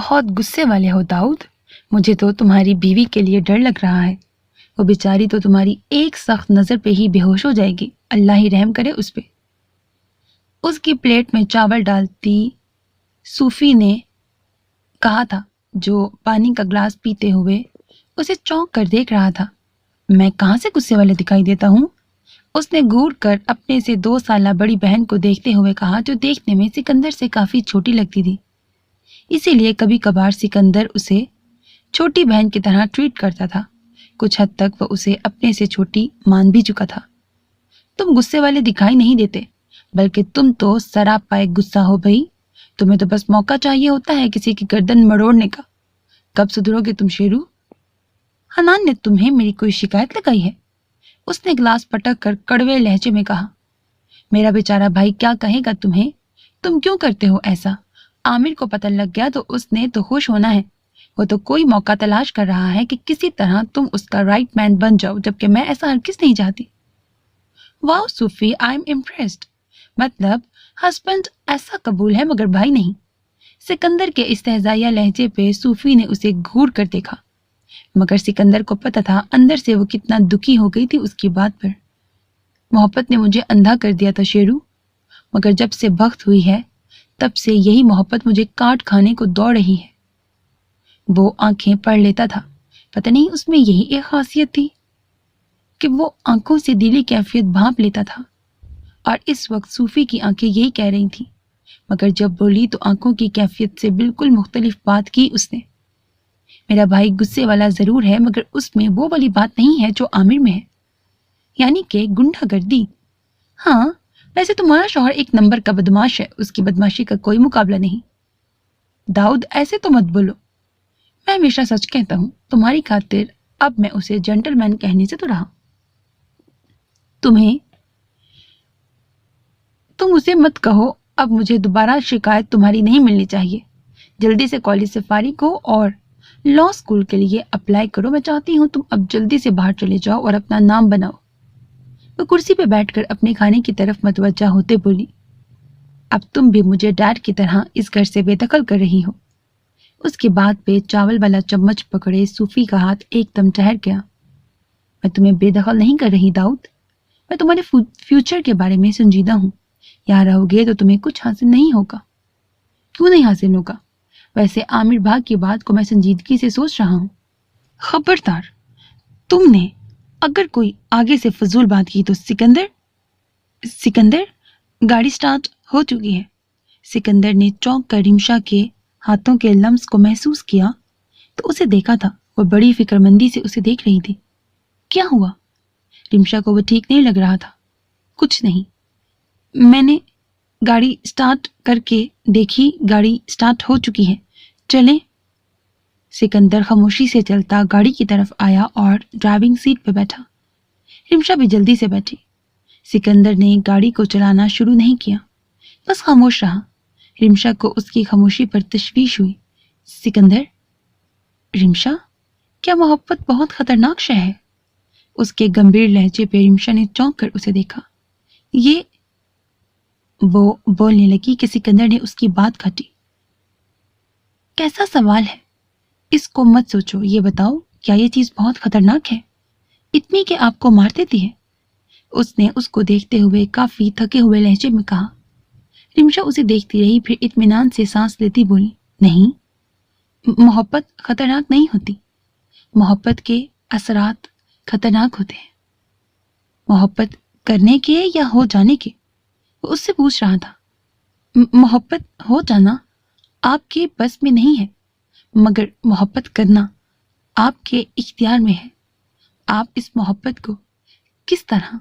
بہت غصے والے ہو داؤد. مجھے تو تمہاری بیوی کے لیے ڈر لگ رہا ہے. وہ بیچاری تو تمہاری ایک سخت نظر پہ ہی بے ہوش ہو جائے گی. اللہ ہی رحم کرے اس پہ. اس کی پلیٹ میں چاول ڈالتی صوفی نے کہا تھا، جو پانی کا گلاس پیتے ہوئے اسے چونک کر دیکھ رہا تھا. میں کہاں سے غصے والے دکھائی دیتا ہوں؟ اس نے گھور کر اپنے سے 2 سالہ بڑی بہن کو دیکھتے ہوئے کہا، جو دیکھنے میں سکندر سے کافی چھوٹی لگتی تھی. اسی لیے کبھی کبھار سکندر اسے چھوٹی بہن کی طرح ٹریٹ کرتا تھا. کچھ حد تک وہ اسے اپنے سے چھوٹی مان بھی چکا تھا. تم غصے والے دکھائی نہیں دیتے، بلکہ تم تو سراپا غصہ ہو بھئی. تمہیں تو بس موقع چاہیے ہوتا ہے کسی کی گردن مڑوڑنے کا. کب سدھرو گے تم شیرو؟ حنان نے تمہیں میری کوئی شکایت لگائی ہے؟ اس نے گلاس پٹک کر کڑوے لہجے میں کہا. میرا بیچارہ بھائی کیا کہے گا تمہیں؟ تم کیوں کرتے ہو ایسا؟ عامر کو پتہ لگ گیا تو اس نے تو خوش ہونا ہے. وہ تو کوئی موقع تلاش کر رہا ہے کہ کسی طرح تم اس کا رائٹ مین بن جاؤ، جبکہ میں ایسا ہرگز نہیں چاہتی. واو صوفی، آئی ایم امپریسڈ. مطلب ہسبینڈ ایسا قبول ہے مگر بھائی نہیں. سکندر کے استہزائیہ لہجے پہ صوفی نے اسے گھور کر دیکھا، مگر سکندر کو پتہ تھا اندر سے وہ کتنا دکھی ہو گئی تھی اس کی بات پر. محبت نے مجھے اندھا کر دیا تھا شیرو، مگر جب سے بخت ہوئی ہے تب سے یہی محبت مجھے کاٹ کھانے کو دوڑ رہی ہے. وہ آنکھیں پڑھ لیتا تھا. پتہ نہیں اس میں یہی ایک خاصیت تھی کہ وہ آنکھوں سے دلی کیفیت بھانپ لیتا تھا، اور اس وقت صوفی کی آنکھیں یہی کہہ رہی تھیں. مگر جب بولی تو آنکھوں کی کیفیت سے بالکل مختلف بات کی اس نے. میرا بھائی غصے والا ضرور ہے، مگر اس میں وہ والی بات نہیں ہے جو عامر میں ہے، یعنی کہ گنڈا گردی. ہاں ویسے تمہارا شوہر ایک نمبر کا بدماش ہے، اس کی بدماشی کا کوئی مقابلہ نہیں. داؤد ایسے تو مت بولو، میں ہمیشہ سچ کہتا ہوں. تمہاری خاطر اب میں اسے جنٹل مین کہنے سے تو رہا. تم اسے مت کہو. اب مجھے دوبارہ شکایت تمہاری نہیں ملنی چاہیے. جلدی سے کالج سے فارغ ہو اور لا اسکول کے لیے اپلائی کرو. میں چاہتی ہوں تم اب جلدی سے باہر چلے جاؤ اور اپنا نام بناؤ. وہ کرسی پہ بیٹھ کر اپنے کھانے کی طرف متوجہ ہوتے بولی. اب تم بھی مجھے ڈیڈ کی طرح اس گھر سے بے دخل کر رہی ہو. اس کے بعد پہ چاول والا چمچ پکڑے صوفی کا ہاتھ ایک دم ٹھہر گیا. میں تمہیں بے دخل نہیں کر رہی داؤد. میں تمہارے فیوچر کے بارے میں سنجیدہ ہوں. یہاں رہو گے تو تمہیں کچھ حاصل نہیں ہوگا. کیوں نہیں حاصل ہوگا؟ ویسے عامر بھاگ کی بات کو میں سنجیدگی سے سوچ رہا ہوں. خبردار، تم نے اگر کوئی آگے سے فضول بات کی تو سکندر گاڑی سٹارٹ ہو چکی ہے. سکندر نے چونک کر رمشا کے ہاتھوں کے لمس کو محسوس کیا تو اسے دیکھا تھا. وہ بڑی فکر مندی سے اسے دیکھ رہی تھی. کیا ہوا؟ رمشا کو وہ ٹھیک نہیں لگ رہا تھا. کچھ نہیں، میں نے گاڑی سٹارٹ کر کے دیکھی، گاڑی سٹارٹ ہو چکی ہے، چلیں. سکندر خاموشی سے چلتا گاڑی کی طرف آیا اور ڈرائیونگ سیٹ پہ بیٹھا. رمشا بھی جلدی سے بیٹھی. سکندر نے گاڑی کو چلانا شروع نہیں کیا، بس خاموش رہا. رمشا کو اس کی خاموشی پر تشویش ہوئی. سکندر، رمشا، کیا محبت بہت خطرناک شے ہے؟ اس کے گمبھیر لہجے پہ رمشا نے چونک کر اسے دیکھا. یہ وہ بولنے لگی کہ سکندر نے اس کی بات کاٹی. کیسا سوال ہے؟ اس کو مت سوچو، یہ بتاؤ کیا یہ چیز بہت خطرناک ہے، اتنی کہ آپ کو مار دیتی ہے؟ اس نے اس کو دیکھتے ہوئے کافی تھکے ہوئے لہجے میں کہا. رمشا اسے دیکھتی رہی، پھر اطمینان سے سانس لیتی بولی، نہیں، محبت خطرناک نہیں ہوتی. محبت کے اثرات خطرناک ہوتے ہیں. محبت کرنے کے یا ہو جانے کے؟ وہ اس سے پوچھ رہا تھا. محبت ہو جانا آپ کے بس میں نہیں ہے، مگر محبت کرنا آپ کے اختیار میں ہے. آپ اس محبت کو کس طرح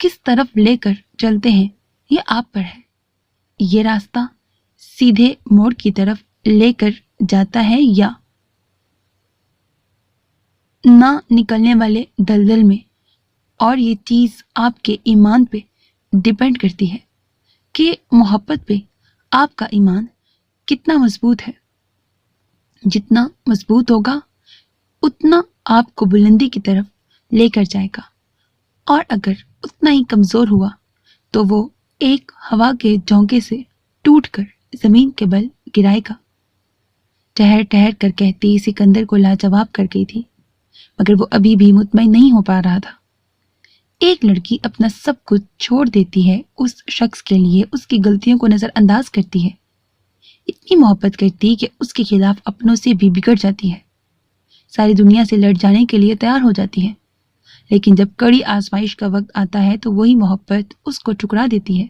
کس طرف لے کر چلتے ہیں یہ آپ پر ہے. یہ راستہ سیدھے موڑ کی طرف لے کر جاتا ہے یا نہ نکلنے والے دلدل میں، اور یہ چیز آپ کے ایمان پہ ڈیپینڈ کرتی ہے کہ محبت پہ آپ کا ایمان کتنا مضبوط ہے. جتنا مضبوط ہوگا اتنا آپ کو بلندی کی طرف لے کر جائے گا، اور اگر اتنا ہی کمزور ہوا تو وہ ایک ہوا کے جھونکے سے ٹوٹ کر زمین کے بل گرائے گا. ٹھہر ٹھہر کر کہتی سکندر کو لاجواب کر گئی تھی، مگر وہ ابھی بھی مطمئن نہیں ہو پا رہا تھا۔ ایک لڑکی اپنا سب کچھ چھوڑ دیتی ہے اس شخص کے لیے، اس کی غلطیوں کو نظر انداز کرتی ہے، اتنی محبت کرتی کہ اس کے خلاف اپنوں سے بھی بگڑ جاتی ہے، ساری دنیا سے لڑ جانے کے لیے تیار ہو جاتی ہے، لیکن جب کڑی آزمائش کا وقت آتا ہے تو وہی محبت اس کو ٹھکرا دیتی ہے،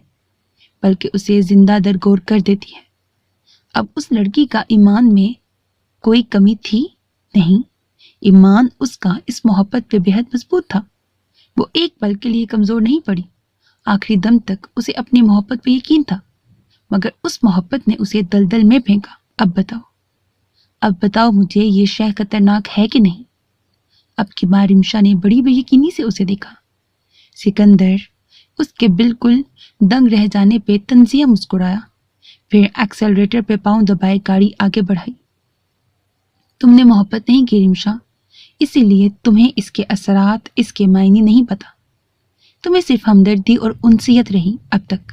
بلکہ اسے زندہ درگور کر دیتی ہے۔ اب اس لڑکی کا ایمان میں کوئی کمی تھی نہیں، ایمان اس کا اس محبت پہ بہت مضبوط تھا، وہ ایک پل کے لیے کمزور نہیں پڑی، آخری دم تک اسے اپنی محبت پہ یقین تھا، مگر اس محبت نے اسے دلدل میں پھینکا۔ اب بتاؤ مجھے یہ شے خطرناک ہے کہ نہیں؟ اب کی بار رمشا نے بڑی بے یقینی سے اسے دیکھا۔ سکندر اس کے بالکل دنگ رہ جانے پہ تنزیہ مسکرایا، پھر ایکسلریٹر پہ پاؤں دبائے گاڑی آگے بڑھائی۔ تم نے محبت نہیں کی رمشا، اسی لیے تمہیں اس کے اثرات، اس کے معنی نہیں پتا، تمہیں صرف ہمدردی اور انسیت رہی اب تک۔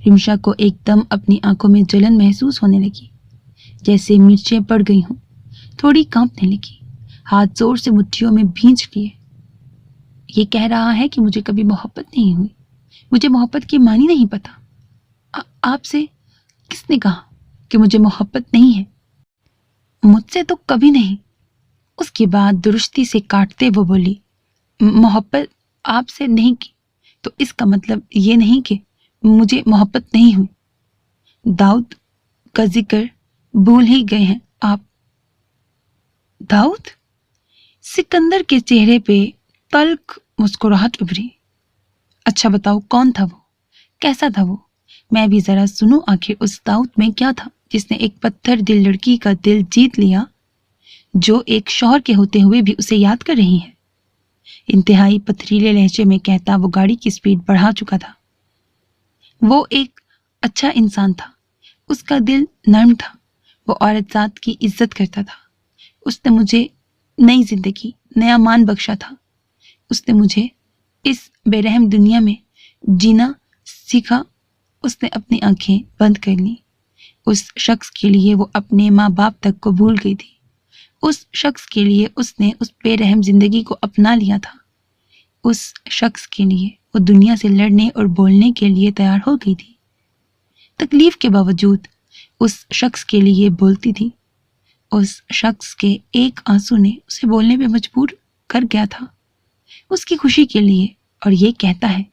رمشا کو ایک دم اپنی آنکھوں میں جلن محسوس ہونے لگی، جیسے مرچیں پڑ گئی ہوں، تھوڑی کانپنے لگی، ہاتھ زور سے مٹھیوں میں بھینچ لیے۔ یہ کہہ رہا ہے کہ مجھے کبھی محبت نہیں ہوئی، مجھے محبت کی معنی نہیں پتا۔ آپ سے کس نے کہا کہ مجھے محبت نہیں ہے؟ مجھ سے تو کبھی نہیں۔ اس کی بات درستی سے کاٹتے وہ بولی، محبت آپ سے نہیں کی تو اس کا مطلب یہ نہیں کہ مجھے محبت نہیں ہوئی۔ داؤد کا ذکر بھول ہی گئے ہیں آپ۔ داؤد؟ سکندر کے چہرے پہ تلخ مسکراہٹ ابھری۔ اچھا بتاؤ کون تھا وہ، کیسا تھا وہ؟ میں بھی ذرا سنوں آخر اس داؤد میں کیا تھا جس نے ایک پتھر دل لڑکی کا دل جیت لیا، جو ایک شوہر کے ہوتے ہوئے بھی اسے یاد کر رہی ہے۔ انتہائی پتھریلے لہجے میں کہتا وہ گاڑی کی سپیڈ بڑھا چکا تھا۔ وہ ایک اچھا انسان تھا، اس کا دل نرم تھا، وہ عورت ذات کی عزت کرتا تھا، اس نے مجھے نئی زندگی، نیا مان بخشا تھا، اس نے مجھے اس بے رحم دنیا میں جینا سیکھا۔ اس نے اپنی آنکھیں بند کر لیں۔ اس شخص کے لیے وہ اپنے ماں باپ تک کو بھول گئی تھی، اس شخص کے لیے اس نے اس بے رحم زندگی کو اپنا لیا تھا، اس شخص کے لیے وہ دنیا سے لڑنے اور بولنے کے لیے تیار ہو گئی تھی، تکلیف کے باوجود اس شخص کے لیے بولتی تھی۔ اس شخص کے ایک آنسو نے اسے بولنے پہ مجبور کر گیا تھا، اس کی خوشی کے لیے، اور یہ کہتا ہے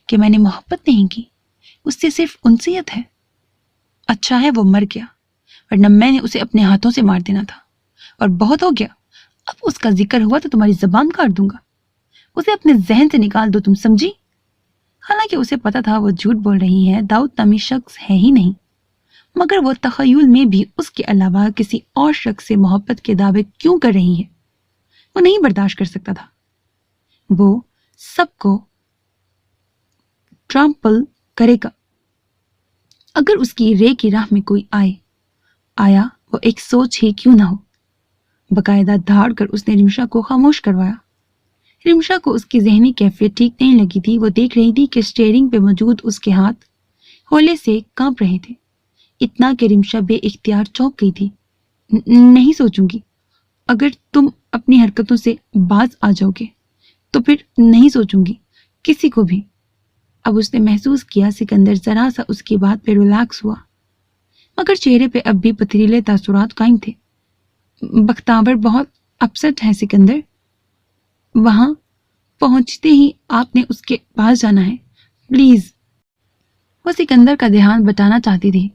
کہ میں نے محبت نہیں کی، اس سے صرف انسیت ہے۔ اچھا ہے وہ مر گیا، ورنہ میں نے اسے اپنے ہاتھوں سے مار دینا تھا، اور بہت ہو گیا، اب اس کا ذکر ہوا تو تمہاری زبان کاٹ دوں گا، اسے اپنے ذہن سے نکال دو، تم سمجھی؟ حالانکہ اسے پتا تھا وہ جھوٹ بول رہی ہے، داؤد نامی شخص ہے ہی نہیں، مگر وہ تخیل میں بھی اس کے علاوہ کسی اور شخص سے محبت کے دعوے کیوں کر رہی ہے؟ وہ نہیں برداشت کر سکتا تھا، وہ سب کو ٹرامپل کرے گا اگر اس کی رے کی راہ میں کوئی آیا وہ ایک سوچ ہی کیوں نہ ہو۔ باقاعدہ دھاڑ کر اس نے رمشا کو خاموش کروایا۔ رمشا کو اس کی ذہنی کیفیت ٹھیک نہیں لگی تھی، وہ دیکھ رہی تھی کہ اسٹیئرنگ پہ موجود اس کے ہاتھ ہولے سے کانپ رہے تھے، اتنا کہ رمشا بے اختیار چونک گئی تھی۔ نہیں سوچوں گی، اگر تم اپنی حرکتوں سے باز آ جاؤ گے تو پھر نہیں سوچوں گی کسی کو بھی۔ اب اس نے محسوس کیا سکندر ذرا سا اس کی بات پہ ریلیکس ہوا، مگر چہرے پہ اب بھی پتھریلے تاثرات قائم تھے۔ بختاور بہت اپسٹ ہے سکندر، وہاں پہنچتے ہی آپ نے اس کے پاس جانا ہے، پلیز۔ وہ سکندر کا دھیان بٹانا چاہتی تھی،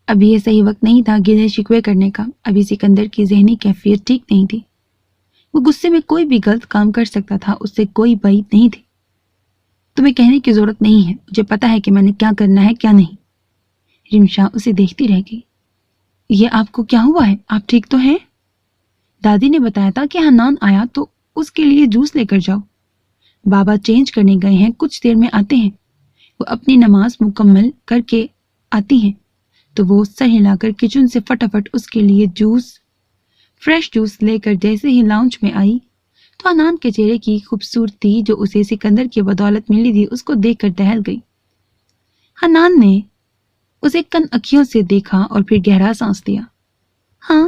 ابھی یہ صحیح وقت نہیں تھا گلے شکوے کرنے کا، ابھی سکندر کی ذہنی کیفیت ٹھیک نہیں تھی، وہ غصے میں کوئی بھی غلط کام کر سکتا تھا، اس سے کوئی بعید نہیں تھی۔ تمہیں کہنے کی ضرورت نہیں ہے، مجھے پتا ہے کہ میں نے کیا کرنا ہے کیا نہیں۔ رمشا اسے دیکھتی رہ گئی۔ یہ آپ کو کیا ہوا ہے؟ آپ ٹھیک تو ہیں؟ دادی نے بتایا تھا کہ حنان آیا تو اس کے لیے جوس لے کر جاؤ، بابا چینج کرنے گئے ہیں، کچھ دیر میں آتے ہیں، وہ اپنی نماز مکمل کر کے آتی ہیں تو وہ سر ہلا کر کچن سے فٹافٹ اس کے لیے فریش جوس لے کر جیسے ہی لاؤنج میں آئی تو حنان کے چہرے کی خوبصورتی جو اسے سکندر کی بدولت ملی تھی اس کو دیکھ کر دہل گئی۔ حنان نے اسے کن اکھیوں سے دیکھا اور پھر گہرا سانس لیا۔ ہاں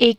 1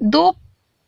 2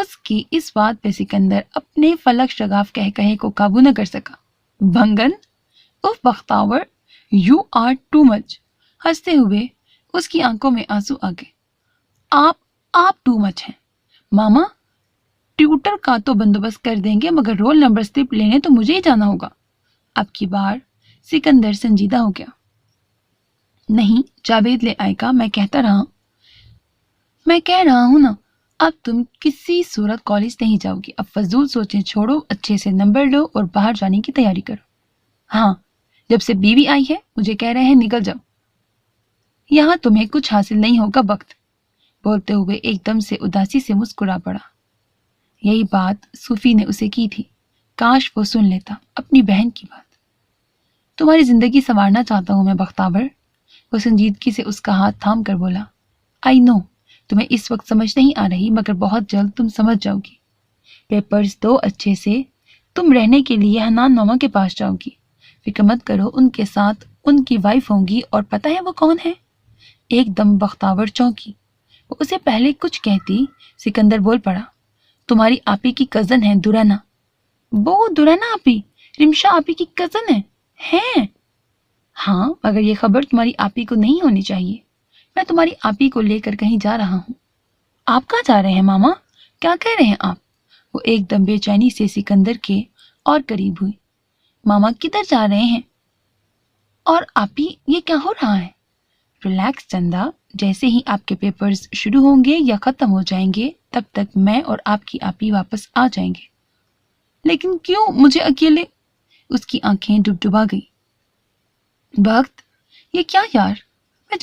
اس کی اس بات پہ سکندر اپنے فلک شگاف کہہ کہے کو قابو نہ کر سکا۔ بھنگن، of Bakhtawar, you are too much. ہنستے ہوئے اس کی آنکھوں میں آنسو آ گئے۔ آپ ٹو مچ ہیں ماما، ٹیوٹر کا تو بندوبست کر دیں گے مگر رول نمبر سلپ لینے تو مجھے ہی جانا ہوگا۔ اب کی بار سکندر سنجیدہ ہو گیا۔ نہیں، جاوید لے آئے گا، میں کہہ رہا ہوں نا، اب تم کسی صورت کالج نہیں جاؤ گی۔ اب فضول سوچیں چھوڑو، اچھے سے نمبر لو اور باہر جانے کی تیاری کرو۔ ہاں، جب سے بیوی آئی ہے مجھے کہہ رہے ہیں نکل جاؤ، یہاں تمہیں کچھ حاصل نہیں ہوگا۔ وقت بولتے ہوئے ایک دم سے اداسی سے مسکرا پڑا۔ یہی بات صوفی نے اسے کی تھی، کاش وہ سن لیتا اپنی بہن کی بات۔ تمہاری زندگی سنوارنا چاہتا ہوں میں بختاور، وہ سنجیدگی سے اس کا ہاتھ تھام کر بولا۔ آئی نو تمہیں اس وقت سمجھ نہیں آ رہی مگر بہت جلد تم سمجھ جاؤ گی۔ پیپرز دو اچھے سے، تم رہنے کے لیے حنان ماما کے پاس جاؤ گی، فکر مت کرو، ان کے ساتھ ان کی وائف ہوں گی، اور پتہ ہے وہ کون ہے؟ ایک دم بختاور چونکی۔ وہ اسے پہلے کچھ کہتی سکندر بول پڑا، تمہاری آپی کی کزن ہے دورانہ۔ وہ دورانہ آپی رمشا آپی کی کزن ہے؟ ہاں، مگر یہ خبر تمہاری آپی کو نہیں ہونی چاہیے۔ میں تمہاری آپی کو لے کر کہیں جا رہا ہوں۔ آپ کہاں جا رہے ہیں ماما؟ کیا کہہ رہے ہیں آپ؟ وہ ایک دم بے چینی سے سکندر کے اور قریب ہوئی۔ ماما کدھر جا رہے ہیں؟ اور آپی یہ کیا ہو رہا ہے؟ ریلیکس چندا، جیسے ہی آپ کے پیپرز شروع ہوں گے یا ختم ہو جائیں گے تب تک میں اور آپ کی آپی واپس آ جائیں گے۔ لیکن کیوں مجھے اکیلے؟ اس کی آنکھیں ڈبڈبا گئی۔ وقت، یہ کیا یار، میں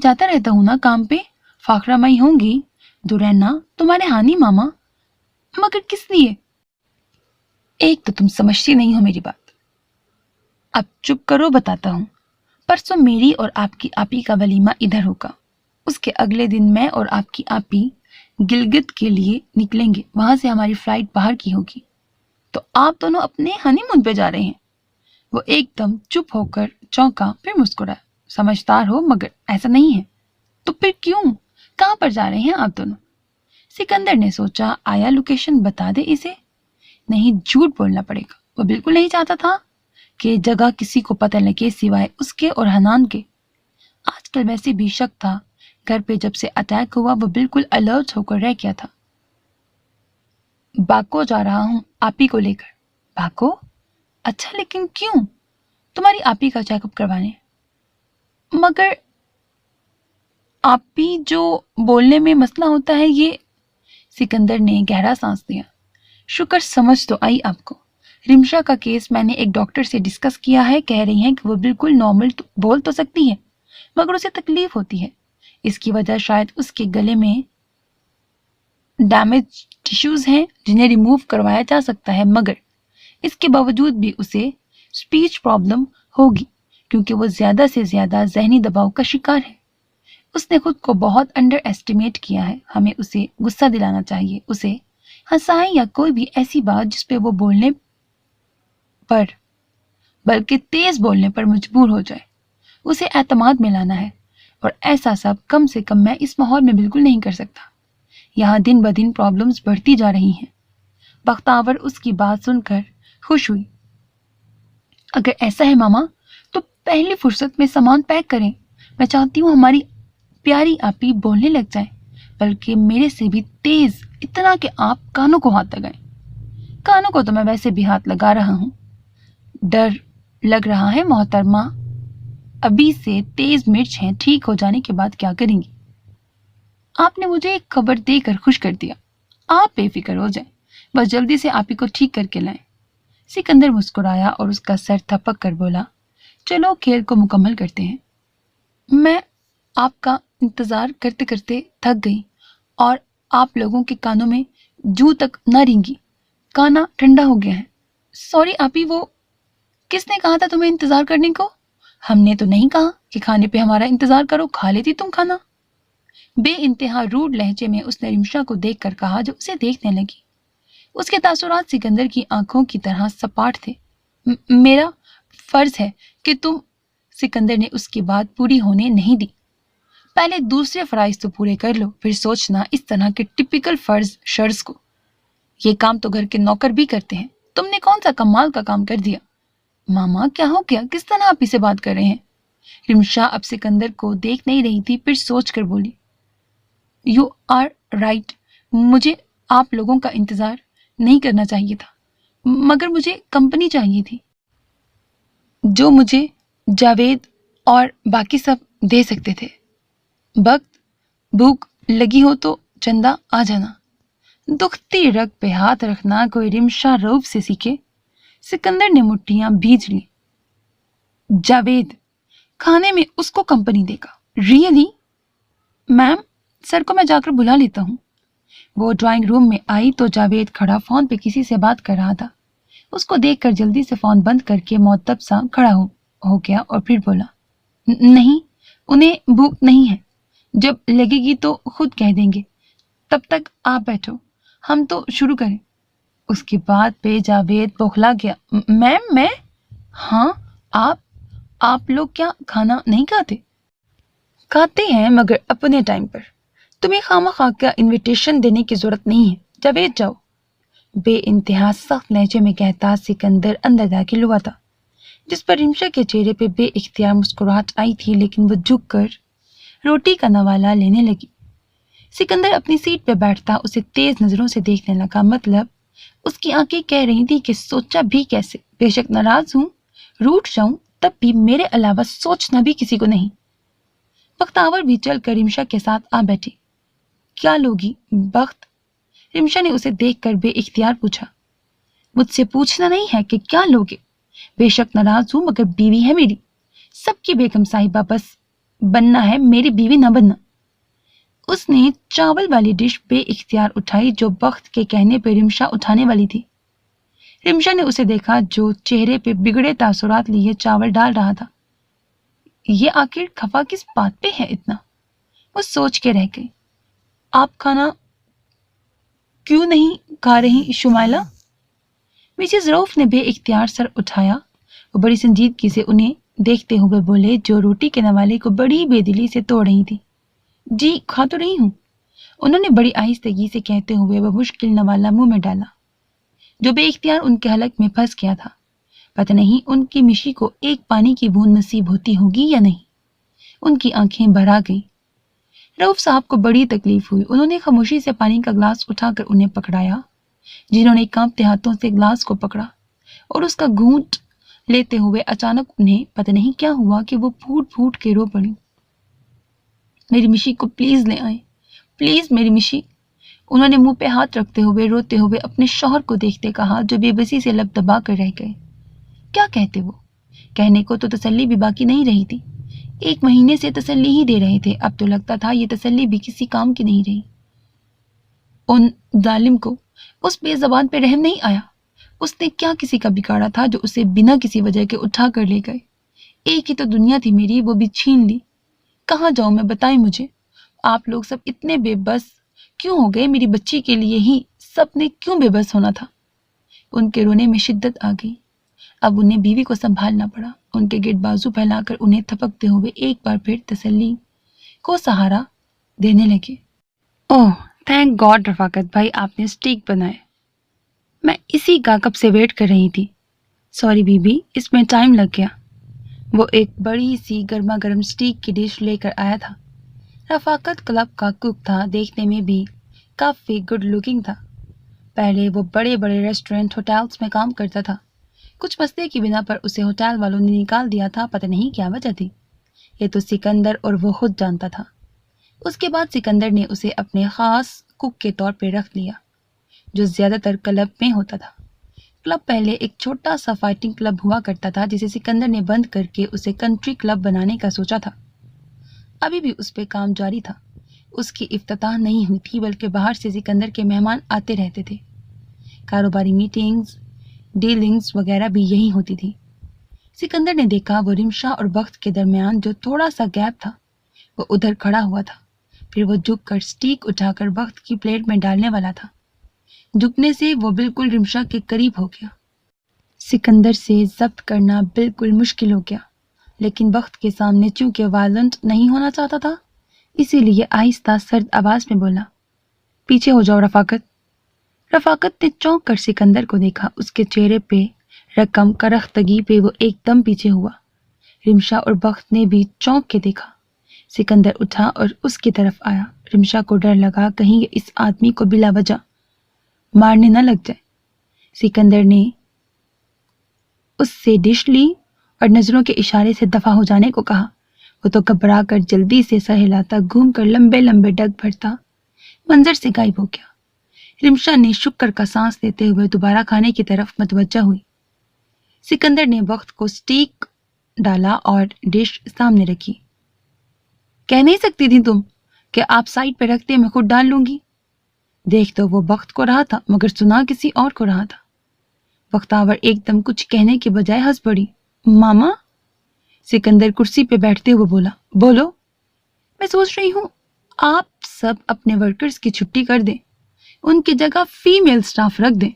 جاتا رہتا ہوں نا کام پہ، فاخرہ مئی ہوں گی دورینا تمہارے ہانی ماما، مگر کس لیے؟ ایک تو تم سمجھتی نہیں ہو میری بات۔ اب چپ کرو، بتاتا ہوں۔ پرسوں میری اور آپ کی آپی کا ولیمہ ادھر ہوگا، اس کے اگلے دن میں اور آپ کی آپی گلگت کے لیے نکلیں گے، وہاں سے ہماری فلائٹ باہر کی ہوگی، تو آپ دونوں اپنے ہنی مون پہ جا رہے ہیں۔ وہ ایک دم چپ ہو کر چونکا، پھر مسکرایا۔ سمجھدار ہو مگر ایسا نہیں ہے۔ تو پھر کیوں؟ کہاں پر جا رہے ہیں آپ دونوں؟ سکندر نے سوچا آیا لوکیشن بتا دے اسے؟ نہیں، جھوٹ بولنا پڑے گا، وہ بالکل نہیں چاہتا تھا کہ جگہ کسی کو پتہ لگے سوائے اس کے اور حنان کے۔ آج کل ویسے بھی شک تھا، گھر پہ جب سے اٹیک ہوا وہ بالکل الرٹ ہو کر رہ گیا تھا۔ باکو جا رہا ہوں آپی کو لے کر۔ باکو؟ اچھا، لیکن کیوں؟ تمہاری آپی کا چیک اپ کروانے۔ مگر آپی جو بولنے میں مسئلہ ہوتا ہے، یہ سکندر نے گہرا سانس لیا۔ شکر سمجھ تو آئی آپ کو۔ رمشا کا کیس میں نے ایک ڈاکٹر سے ڈسکس کیا ہے، کہہ رہی ہیں کہ وہ بالکل نارمل بول تو سکتی ہے مگر اسے تکلیف ہوتی ہے، اس کی وجہ شاید اس کے گلے میں ڈیمیج ٹیشوز ہیں جنہیں ریموو کروایا جا سکتا ہے، مگر اس کے باوجود بھی اسے اسپیچ پرابلم ہوگی کیونکہ وہ زیادہ سے زیادہ ذہنی دباؤ کا شکار ہے۔ اس نے خود کو بہت انڈر ایسٹیمیٹ کیا ہے، ہمیں اسے غصہ دلانا چاہیے، اسے ہنسائیں یا کوئی بھی ایسی بات جس پہ وہ بولنے پر بلکہ تیز بولنے پر مجبور ہو جائے، اسے اعتماد میں لانا ہے، اور ایسا سب کم سے کم میں اس ماحول میں بالکل نہیں کر سکتا۔ یہاں دن بدن پرابلمز بڑھتی جا رہی ہیں۔ بختاور اس کی بات سن کر خوش ہوئی۔ اگر ایسا ہے ماما تو پہلی فرصت میں سامان پیک کریں، میں چاہتی ہوں ہماری پیاری آپی بولنے لگ جائیں، بلکہ میرے سے بھی تیز، اتنا کہ آپ کانوں کو ہاتھ لگائیں۔ کانوں کو تو میں ویسے بھی ہاتھ لگا رہا ہوں۔ ڈر لگ رہا ہے محترمہ، ابھی سے تیز مرچ ہیں، ٹھیک ہو جانے کے بعد کیا کریں گی؟ آپ نے مجھے ایک خبر دے کر خوش کر دیا، آپ بے فکر ہو جائیں، بس جلدی سے آپی کو ٹھیک کر کے لائیں۔ سکندر مسکرایا اور اس کا سر تھپک کر بولا، چلو کھیل کو مکمل کرتے ہیں۔ میں آپ کا انتظار کرتے کرتے تھک گئی اور آپ لوگوں کے کانوں میں جو تک نہ رینگی، کانا ٹھنڈا ہو گیا ہے۔ سوری آپی، وہ کس نے کہا تھا تمہیں انتظار کرنے کو؟ ہم نے تو نہیں کہا کہ کھانے پہ ہمارا انتظار کرو، کھا لیتی تم کھانا۔ بے انتہا روڈ لہجے میں اس نے رمشا کو دیکھ کر کہا جو اسے دیکھنے لگی۔ اس کے تاثرات سکندر کی آنکھوں کی طرح سپاٹ تھے۔ میرا فرض ہے کہ تم، سکندر نے اس کی بات پوری ہونے نہیں دی۔ پہلے دوسرے فرائض تو پورے کر لو، پھر سوچنا اس طرح کے ٹپیکل فرض شرز کو۔ یہ کام تو گھر کے نوکر بھی کرتے ہیں، تم نے کون سا کمال کا کام کر دیا؟ ماما کیا ہو گیا؟ کس طرح آپ اسے بات کر رہے ہیں؟ رمشا اب سکندر کو دیکھ نہیں رہی تھی، پھر سوچ کر بولی، یو آر رائٹ، مجھے آپ لوگوں کا انتظار نہیں کرنا چاہیے تھا، مگر مجھے کمپنی چاہیے تھی جو مجھے جاوید اور باقی سب دے سکتے تھے۔ وقت بھوک لگی ہو تو چندہ آ جانا۔ دکھتی رگ پہ ہاتھ رکھنا کوئی رمشا روب سے سیکھے۔ سکندر نے مٹھیاں بھیج لی۔ جاوید کھانے میں اس کو کمپنی دے گا؟ ریئلی؟ میم سر کو میں جا کر بلا لیتا ہوں۔ وہ ڈرائنگ روم میں آئی تو جاوید کھڑا فون پہ کسی سے بات کر رہا تھا۔ اس کو دیکھ کر جلدی سے فون بند کر کے معتب سا کھڑا ہو گیا اور پھر بولا، نہیں انہیں بھوک نہیں ہے، جب لگے گی تو خود کہہ دیں گے، تب تک آپ بیٹھو، ہم تو شروع کریں۔ اس کی بات پہ جاوید بوکھلا گیا۔ میم میں؟ ہاں آپ لوگ کیا کھانا نہیں کھاتے؟ کھاتے ہیں مگر اپنے ٹائم پر، تمہیں خواہ کا انویٹیشن دینے کی ضرورت نہیں ہے، جاوید جاؤ۔ بے انتہا سخت لہجے میں کہتا سکندر اندر داخل ہوا تھا، جس پر رمشا کے چہرے پہ بے اختیار مسکراہٹ آئی تھی، لیکن وہ جھک کر روٹی کا نوالا لینے لگی۔ سکندر اپنی سیٹ پہ بیٹھتا اسے تیز نظروں سے دیکھنے لگا، مطلب اس کی آنکھیں کہہ رہی تھی کہ سوچا بھی کیسے، بے شک ناراض ہوں، روٹھ جاؤں، تب بھی میرے علاوہ سوچنا بھی کسی کو نہیں۔ بختاور بھی چل کر رمشا کے ساتھ آ بیٹھی۔ کیا لوگی بخت؟ رمشا نے اسے دیکھ کر بے اختیار پوچھا۔ مجھ سے پوچھنا نہیں ہے کہ کیا لوگے، بے شک ناراض ہوں مگر بیوی ہے میری، سب کی بیگم صاحبہ، بس بننا ہے میری بیوی نہ بننا۔ اس نے چاول والی ڈش بے اختیار اٹھائی جو بخت کے کہنے پہ رمشا اٹھانے والی تھی۔ رمشا نے اسے دیکھا جو چہرے پہ بگڑے تاثرات لیے چاول ڈال رہا تھا۔ یہ آخر خفا کس بات پہ ہے اتنا؟ وہ سوچ کے رہ گئی۔ آپ کھانا کیوں نہیں کھا رہی شمائلہ؟ مسز روف نے بے اختیار سر اٹھایا۔ وہ بڑی سنجیدگی سے انہیں دیکھتے ہوئے بولے، جو روٹی کے نوالے کو بڑی بے دلی سے توڑ رہی تھی۔ جی کھا تو رہی ہوں، انہوں نے بڑی آہستگی سے کہتے ہوئے وہ مشکل نوالا منہ میں ڈالا جو بے اختیار ان کے حلق میں پھنس گیا تھا۔ پتہ نہیں ان کی مشی کو ایک پانی کی بوند نصیب ہوتی ہوگی یا نہیں۔ ان کی آنکھیں بھر آ گئی۔ رؤف صاحب کو بڑی تکلیف ہوئی۔ انہوں نے خاموشی سے پانی کا گلاس اٹھا کر انہیں پکڑایا۔ جنہوں نے کانپتے ہاتھوں سے گلاس کو پکڑا اور اس کا گھونٹ لیتے ہوئے اچانک انہیں پتہ نہیں کیا ہوا کہ وہ پھوٹ پھوٹ کے رو پڑی۔ میری مشی کو پلیز لے آئیں، پلیز میری مشی، انہوں نے منہ پہ ہاتھ رکھتے ہوئے روتے ہوئے اپنے شوہر کو دیکھتے کہا، جو بے بسی سے لب دبا کر رہ گئے۔ کیا کہتے وہ؟ کہنے کو تو تسلی بھی باقی نہیں رہی تھی۔ 1 مہینے سے تسلی ہی دے رہے تھے، اب تو لگتا تھا یہ تسلی بھی کسی کام کی نہیں رہی۔ ان ظالم کو اس بے زبان پہ رحم نہیں آیا۔ اس نے کیا کسی کا بگاڑا تھا جو اسے بنا کسی وجہ کے اٹھا کر لے گئے؟ ایک ہی تو دنیا تھی میری، وہ بھی چھین لی۔ کہاں جاؤں میں، بتائیں مجھے؟ آپ لوگ سب اتنے بے بس کیوں ہو گئے؟ میری بچی کے لیے ہی سب نے کیوں بے بس ہونا تھا؟ ان کے رونے میں شدت آ گئی۔ اب انہیں بیوی کو سنبھالنا پڑا۔ ان کے گرد بازو پھیلا کر انہیں تھپکتے ہوئے ایک بار پھر تسلی کو سہارا دینے لگے۔ اوہ تھینک گاڈ رفاقت بھائی، آپ نے اسٹیک بنائے، میں اسی کا کب سے ویٹ کر رہی تھی۔ سوری بی بی، اس میں ٹائم لگ گیا۔ وہ ایک بڑی سی گرما گرم اسٹیک کی ڈش لے کر آیا تھا۔ رفاقت کلب کا کک تھا، دیکھنے میں بھی کافی گڈ لکنگ تھا۔ پہلے وہ بڑے بڑے ریسٹورینٹ ہوٹلز میں کام کرتا تھا۔ کچھ مسئلے کی بنا پر اسے ہوٹل والوں نے نکال دیا تھا، پتہ نہیں کیا وجہ تھی، یہ تو سکندر اور وہ خود جانتا تھا۔ اس کے بعد سکندر نے اسے اپنے خاص کک کے طور پہ رکھ لیا، جو زیادہ تر کلب میں ہوتا تھا۔ کلب پہلے ایک چھوٹا سا فائٹنگ کلب ہوا کرتا تھا، جسے سکندر نے بند کر کے اسے کنٹری کلب بنانے کا سوچا تھا۔ ابھی بھی اس پہ کام جاری تھا۔ اس کی افتتاح نہیں ہوئی تھی، بلکہ باہر سے سکندر کے مہمان آتے رہتے تھے۔ کاروباری میٹنگز، ڈیلنگز وغیرہ بھی یہی ہوتی تھی۔ سکندر نے دیکھا وہ رمشا اور بخت کے درمیان جو تھوڑا سا گیپ تھا، وہ ادھر کھڑا ہوا تھا۔ پھر وہ جھک کر اسٹیک اٹھا کر بخت کی پلیٹ میں ڈالنے والا تھا۔ جھکنے سے وہ بالکل رمشا کے قریب ہو گیا۔ سکندر سے ضبط کرنا بالکل مشکل ہو گیا، لیکن بخت کے سامنے چونکہ وائلنٹ نہیں ہونا چاہتا تھا، اسی لیے آہستہ سرد آواز میں بولا، پیچھے ہو جاؤ رفاقت۔ رفاقت نے چونک کر سکندر کو دیکھا، اس کے چہرے پہ رقم کرختگی پہ وہ ایک دم پیچھے ہوا۔ رمشا اور بخت نے بھی چونک کے دیکھا۔ سکندر اٹھا اور اس کی طرف آیا۔ رمشا کو ڈر لگا کہیں یہ اس آدمی کو بلا وجہ مارنے نہ لگ جائے۔ سکندر نے اس سے ڈش لی اور نظروں کے اشارے سے دفع ہو جانے کو کہا۔ وہ تو گھبرا کر جلدی سے سر ہلاتا، گھوم کر لمبے لمبے ڈگ بھرتا منظر سے غائب ہو گیا۔ رمشا نے شکر کا سانس لیتے ہوئے دوبارہ کھانے کی طرف متوجہ ہوئی۔ سکندر نے وقت کو سٹیک ڈالا اور ڈش سامنے رکھی۔ کہہ نہیں سکتی تھی تم کہ آپ سائڈ پہ رکھتے میں خود ڈال لوں گی؟ دیکھ تو وہ وقت کو رہا تھا مگر سنا کسی اور کو رہا تھا۔ بختاور ایک دم کچھ کہنے کے بجائے ہنس پڑی۔ ماما؟ سکندر کرسی پہ بیٹھتے ہوئے بولا، بولو۔ میں سوچ رہی ہوں آپ سب اپنے ورکرز کی چھٹی کر دیں، ان کی جگہ فیمیل سٹاف رکھ دیں۔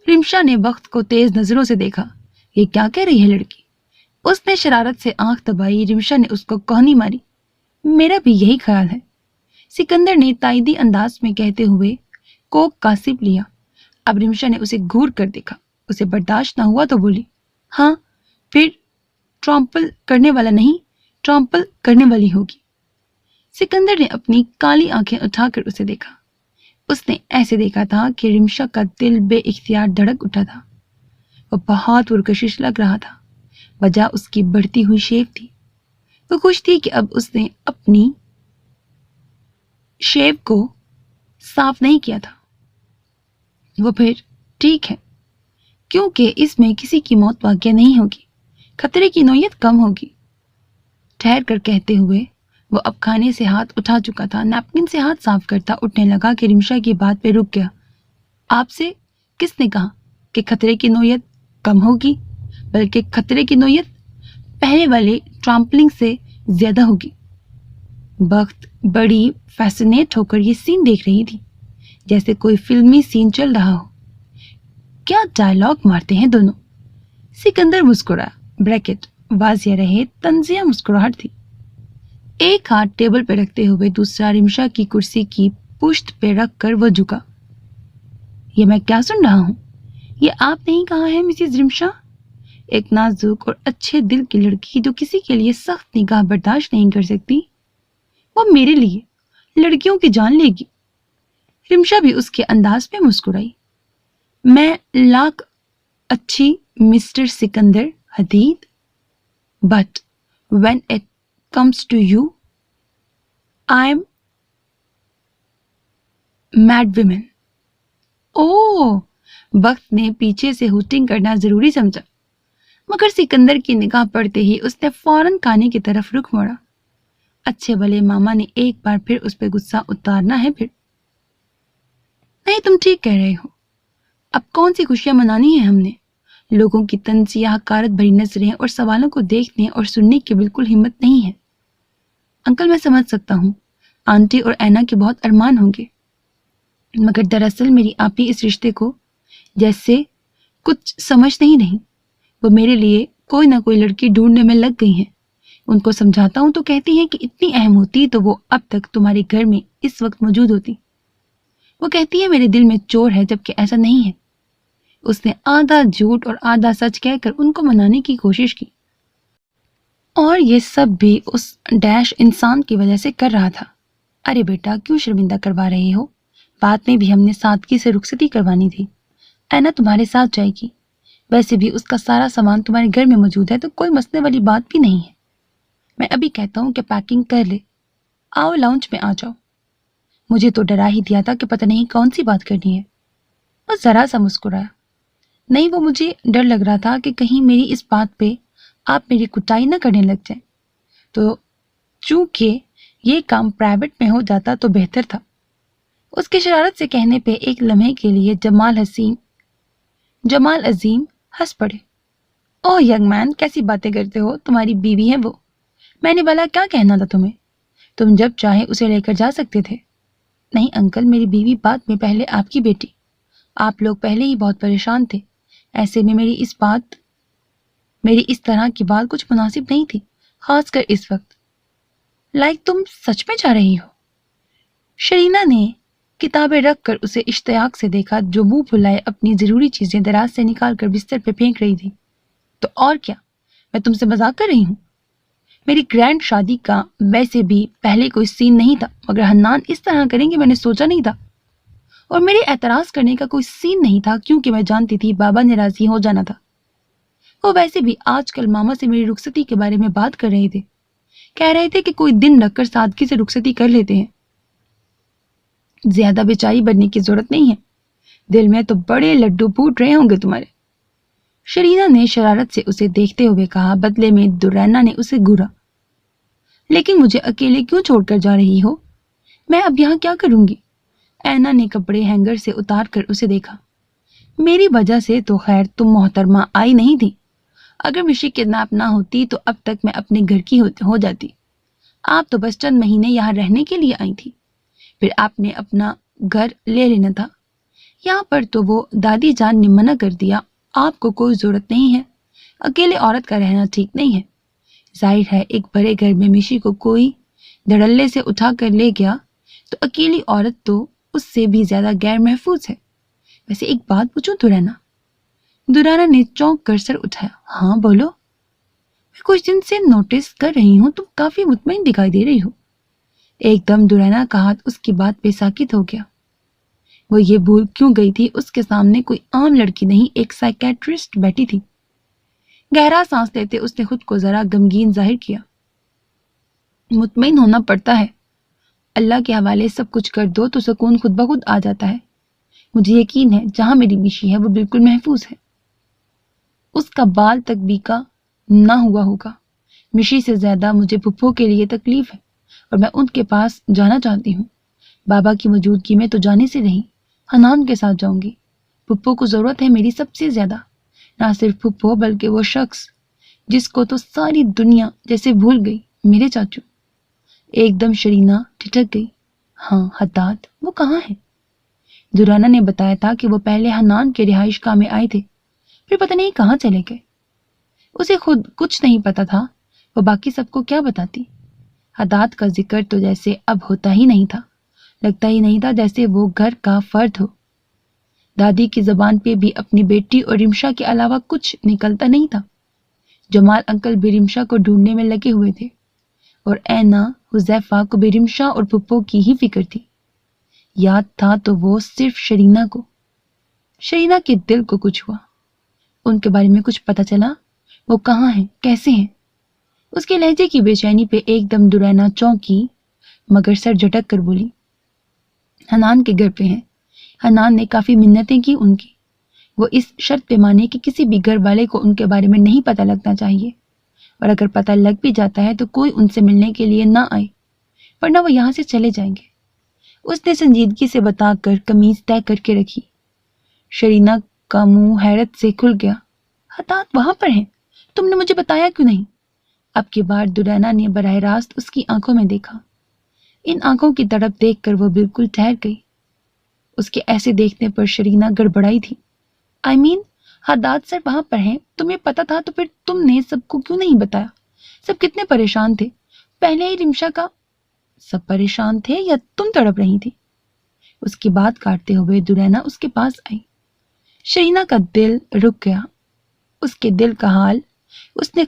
رمشا نے وقت کو تیز نظروں سے دیکھا۔ یہ کیا کہہ رہی ہے لڑکی؟ اس نے شرارت سے آنکھ دبائی۔ رمشا نے اس کو کوہنی ماری۔ میرا بھی یہی خیال ہے، سکندر نے تائیدی انداز میں کہتے ہوئے کوک کا سپ لیا۔ اب رمشا نے اسے گھور کر دیکھا۔ اسے برداشت نہ ہوا تو بولی، ہاں پھر ٹرامپل کرنے والا نہیں، ٹرامپل کرنے والی ہوگی۔ سکندر نے اپنی کالی آنکھیں اٹھا کر اسے دیکھا۔ اس نے ایسے دیکھا تھا کہ رمشا کا دل بے اختیار دھڑک اٹھا تھا۔ وہ بہت پرکشش لگ رہا تھا۔ وجہ اس کی بڑھتی ہوئی شیو تھی۔ وہ خوش تھی کہ اب اس نے اپنی شیو کو صاف نہیں کیا تھا۔ وہ پھر ٹھیک ہے، کیونکہ اس میں کسی کی موت واقع نہیں ہوگی، خطرے کی نوعیت کم ہوگی۔ ٹھہر کر کہتے ہوئے وہ اب کھانے سے ہاتھ اٹھا چکا تھا۔ نیپکن سے ہاتھ صاف کرتا اٹھنے لگا کہ رمشا کی بات پہ رک گیا۔ آپ سے کس نے کہا کہ خطرے کی نوعیت کم ہوگی؟ بلکہ خطرے کی نوعیت پہلے والے ٹرامپلنگ سے زیادہ ہوگی۔ بخت بڑی فیسنیٹ ہو کر یہ سین دیکھ رہی تھی، جیسے کوئی فلمی سین چل رہا ہو۔ کیا ڈائلاگ مارتے ہیں دونوں؟ سکندر مسکرایا، بریکٹ واضح رہے طنزیہ مسکراہٹ تھی۔ ایک ہاتھ ٹیبل پہ رکھتے ہوئے دوسرا رمشا کی کرسی کی پشت پہ رکھ کر وہ جھکا۔ یہ میں کیا سن رہا ہوں؟ یہ آپ نے ہی کہا ہے مسز رمشا؟ ایک نازک اور اچھے دل کی لڑکی جو کسی کے لیے سخت نگاہ برداشت نہیں کر سکتی، وہ میرے لیے لڑکیوں کی جان لے گی۔ رمشا بھی اس کے انداز پہ مسکرائی۔ میں لاکھ اچھی mister Sikandar Hadid, but when it comes to you, I'm mad woman. اوہ! بخت نے پیچھے سے ہوٹنگ کرنا ضروری سمجھا، مگر سکندر کی نگاہ پڑتے ہی اس نے فوراً کھانے کی طرف رخ موڑا۔ اچھے بھلے ماما نے ایک بار پھر اس پہ غصہ اتارنا ہے۔ پھر نہیں، تم ٹھیک کہہ رہے ہو۔ اب کون سی خوشیاں منانی ہیں ہم نے؟ لوگوں کی تنزیہ حقارت بھری نظریں اور سوالوں کو دیکھنے اور سننے کی بالکل ہمت نہیں ہے۔ انکل میں سمجھ سکتا ہوں آنٹی اور اینا کے بہت ارمان ہوں گے، مگر دراصل میری آپی اس رشتے کو جیسے کچھ سمجھ نہیں رہی۔ وہ میرے لیے کوئی نہ کوئی لڑکی ڈھونڈنے میں لگ گئی ہیں۔ ان کو سمجھاتا ہوں تو کہتی ہیں کہ اتنی اہم ہوتی تو وہ اب تک تمہارے گھر میں اس وقت موجود ہوتی۔ وہ کہتی ہے میرے دل میں چور ہے، جبکہ ایسا نہیں ہے۔ اس نے آدھا جھوٹ اور آدھا سچ کہہ کر ان کو منانے کی کوشش کی، اور یہ سب بھی اس ڈیش انسان کی وجہ سے کر رہا تھا۔ ارے بیٹا، کیوں شرمندہ کروا رہے ہو؟ بعد میں بھی ہم نے سادگی سے رخصتی کروانی تھی۔ اینا تمہارے ساتھ جائے گی، ویسے بھی اس کا سارا سامان تمہارے گھر میں موجود ہے، تو کوئی مسئلے والی بات بھی نہیں ہے۔ میں ابھی کہتا ہوں کہ پیکنگ کر لے، آؤ لاؤنج میں آ جاؤ۔ مجھے تو ڈرا ہی دیا تھا کہ پتہ نہیں کون سی بات کرنی ہے۔ وہ ذرا سا مسکرایا۔ نہیں، وہ مجھے ڈر لگ رہا تھا کہ کہیں میری اس بات پہ آپ میری کٹائی نہ کرنے لگ جائیں، تو چونکہ یہ کام پرائیویٹ میں ہو جاتا تو بہتر تھا۔ اس کے شرارت سے کہنے پہ ایک لمحے کے لیے جمال عظیم ہنس پڑے۔ اوہ ینگ مین، کیسی باتیں کرتے ہو؟ تمہاری بیوی ہے وہ۔ میں نے بھلا کیا کہنا تھا تمہیں؟ تم جب چاہے اسے لے کر جا سکتے تھے۔ نہیں انکل، میری بیوی بعد میں، پہلے آپ کی بیٹی۔ آپ لوگ پہلے ہی بہت پریشان تھے، ایسے میں میری اس طرح کی بات کچھ مناسب نہیں تھی، خاص کر اس وقت۔ لائک تم سچ میں جا رہی ہو؟ شرینا نے کتابیں رکھ کر اسے اشتیاق سے دیکھا، جو منہ پھلائے اپنی ضروری چیزیں دراز سے نکال کر بستر پہ پھینک رہی تھی۔ تو اور کیا، میں تم سے مذاق کر رہی ہوں؟ میری گرینڈ شادی کا ویسے بھی پہلے کوئی سین نہیں تھا، مگر حنان اس طرح کریں گے میں نے سوچا نہیں تھا، اور میرے اعتراض کرنے کا کوئی سین نہیں تھا، کیونکہ میں جانتی تھی بابا نے راضی ہو جانا تھا۔ وہ ویسے بھی آج کل ماما سے میری رخصتی کے بارے میں بات کر رہے تھے، کہہ رہے تھے کہ کوئی دن رکھ کر سادگی سے رخصتی کر لیتے ہیں، زیادہ بیچاری بننے کی ضرورت نہیں ہے، دل میں تو بڑے لڈو پھوٹ رہے ہوں گے تمہارے۔ شرینا نے شرارت سے اسے دیکھتے ہوئے کہا، بدلے میں دورینا نے اسے گھورا۔ لیکن مجھے اکیلے کیوں چھوڑ کر جا رہی ہو؟ میں اب یہاں کیا کروں گی؟ اینا نے کپڑے ہینگر سے اتار کر اسے دیکھا۔ میری وجہ سے تو خیر تم محترمہ آئی نہیں تھی، اگر مشی کڈنیپ نہ ہوتی تو اب تک میں اپنے گھر کی ہو جاتی۔ آپ تو بس چند مہینے یہاں رہنے کے لیے آئی تھی، پھر آپ نے اپنا گھر لے لینا تھا۔ یہاں پر تو وہ دادی جان نے منع کر دیا، آپ کو کوئی ضرورت نہیں ہے، اکیلے عورت کا رہنا ٹھیک نہیں ہے۔ ظاہر ہے ایک بڑے گھر میں مشی کو کوئی دھڑلے سے اٹھا کر لے گیا تو اکیلی عورت تو اس سے بھی زیادہ غیر محفوظ ہے۔ ویسے ایک بات پوچھوں دورانا نے چونک کر سر اٹھایا۔ ہاں بولو۔ میں کچھ دن سے نوٹس کر رہی ہوں، تم کافی مطمئن دکھائی دے رہی ہو۔ ایک دم دورانا کا ہاتھ اس کی بات پہ ساکت ہو گیا۔ وہ یہ بھول کیوں گئی تھی اس کے سامنے کوئی عام لڑکی نہیں، ایک سائیکیٹرسٹ بیٹھی تھی۔ گہرا سانس لیتے اس نے خود کو ذرا غمگین ظاہر کیا۔ مطمئن ہونا پڑتا ہے، اللہ کے حوالے سب کچھ کر دو تو سکون خود بخود آ جاتا ہے۔ مجھے یقین ہے جہاں میری مشی ہے وہ بالکل محفوظ ہے۔ اس کا بال تک بیکا نہ ہوا ہوگا۔ مشی سے زیادہ مجھے پھپھو کے لیے تکلیف ہے، اور میں ان کے پاس جانا چاہتی ہوں۔ بابا کی موجودگی میں تو جانے سے نہیں، حنان کے ساتھ جاؤں گی۔ پھپھو کو ضرورت ہے میری سب سے زیادہ، نہ صرف پھپھو بلکہ وہ شخص جس کو تو ساری دنیا جیسے بھول گئی، میرے چاچو۔ ایک دم شرینا ٹھٹک گئی۔ ہاں حداد، وہ کہاں ہے؟ دورانا نے بتایا تھا کہ وہ پہلے حنان کے رہائش گاہ میں آئے تھے، پھر پتہ نہیں کہاں چلے گئے۔ اسے خود کچھ نہیں پتا تھا، وہ باقی سب کو کیا بتاتی۔ حداد کا ذکر تو جیسے اب ہوتا ہی نہیں تھا، لگتا ہی نہیں تھا جیسے وہ گھر کا فرد ہو۔ دادی کی زبان پہ بھی اپنی بیٹی اور رمشا کے علاوہ کچھ نکلتا نہیں تھا۔ جمال انکل بھی رمشا کو ڈھونڈنے میں لگے ہوئے تھے، اور اینا حذیفہ کو بھی رمشا اور پھپھو کی ہی فکر تھی۔ یاد تھا تو وہ صرف شرینا کو۔ شرینا کے دل کو کچھ ہوا۔ ان کے بارے میں کچھ پتا چلا؟ وہ کہاں ہیں، کیسے ہیں؟ اس کے لہجے کی بے چینی پہ ایک دم دورینا چونکی، مگر سر جھٹک کر بولی، حنان کے گھر پہ ہیں۔ حنان نے کافی منتیں کی ان کی، وہ اس شرط پہ مانے کہ کسی بھی گھر والے کو ان کے بارے میں نہیں پتہ لگنا چاہیے، اور اگر پتہ لگ بھی جاتا ہے تو کوئی ان سے ملنے کے لیے نہ آئے، ورنہ وہ یہاں سے چلے جائیں گے۔ اس نے سنجیدگی سے بتا کر قمیض طے کر کے رکھی۔ شرینا کا منہ حیرت سے کھل گیا۔ حداد وہاں پر ہیں؟ تم نے مجھے بتایا کیوں نہیں؟ اب کی بار دورینا نے براہ راست اس کی آنکھوں میں دیکھا۔ ان آنکھوں کی تڑپ دیکھ کر وہ بالکل ٹھہر گئی۔ اس کے ایسے دیکھنے پر شرینا گڑبڑائی تھی۔ آئی مین حداد سر وہاں پر ہیں، تمہیں پتا تھا تو پھر تم نے سب کو کیوں نہیں بتایا؟ سب کتنے پریشان تھے، پہلے ہی رمشا کا۔ سب پریشان تھے یا تم تڑپ رہی تھی؟ اس کی بات کاٹتے ہوئے دورینا اس کے پاس آئی۔ شرینا کا دل رک گیا۔ اس کے دل کا حال اس نے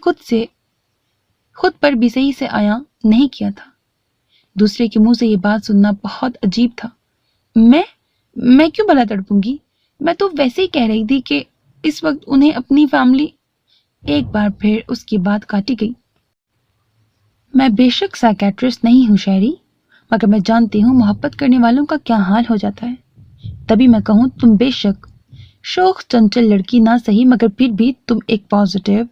خود پر بھی صحیح سے آیا نہیں کیا تھا۔ دوسرے کے منہ سے یہ بات سننا بہت عجیب تھا۔ میں کیوں بھلا تڑپوں گی؟ میں تو ویسے ہی کہہ رہی تھی کہ اس وقت انہیں اپنی فیملی۔ ایک بار پھر اس کی بات کاٹی گئی۔ میں بے شک سائیکیٹرسٹ نہیں ہوں شہری، مگر میں جانتی ہوں محبت کرنے والوں کا کیا حال ہو جاتا ہے۔ تبھی میں کہوں تم بے شک شوخ چنچل لڑکی نہ صحیح، مگر پھر بھی تم ایک پازیٹیو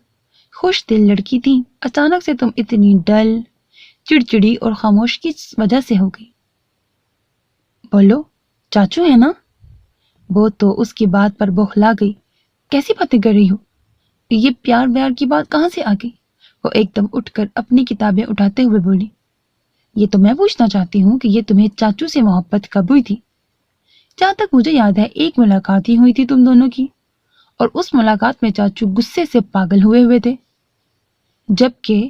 خوش دل لڑکی تھی۔ اچانک سے تم اتنی ڈل، چڑچڑی اور خاموش کس وجہ سے ہو گئی؟ بولو، چاچو ہے نا؟ وہ تو اس کی بات پر بوکھلا گئی۔ کیسی باتیں کر رہی ہو؟ یہ پیار ویار کی بات کہاں سے آ گئی؟ وہ ایک دم اٹھ کر اپنی کتابیں اٹھاتے ہوئے بولی، یہ تو میں پوچھنا چاہتی ہوں کہ یہ تمہیں چاچو سے محبت کب ہوئی تھی؟ جہاں تک مجھے یاد ہے ایک ملاقات ہی ہوئی تھی تم دونوں کی، اور اس ملاقات میں چاچو غصے سے پاگل ہوئے تھے، جبکہ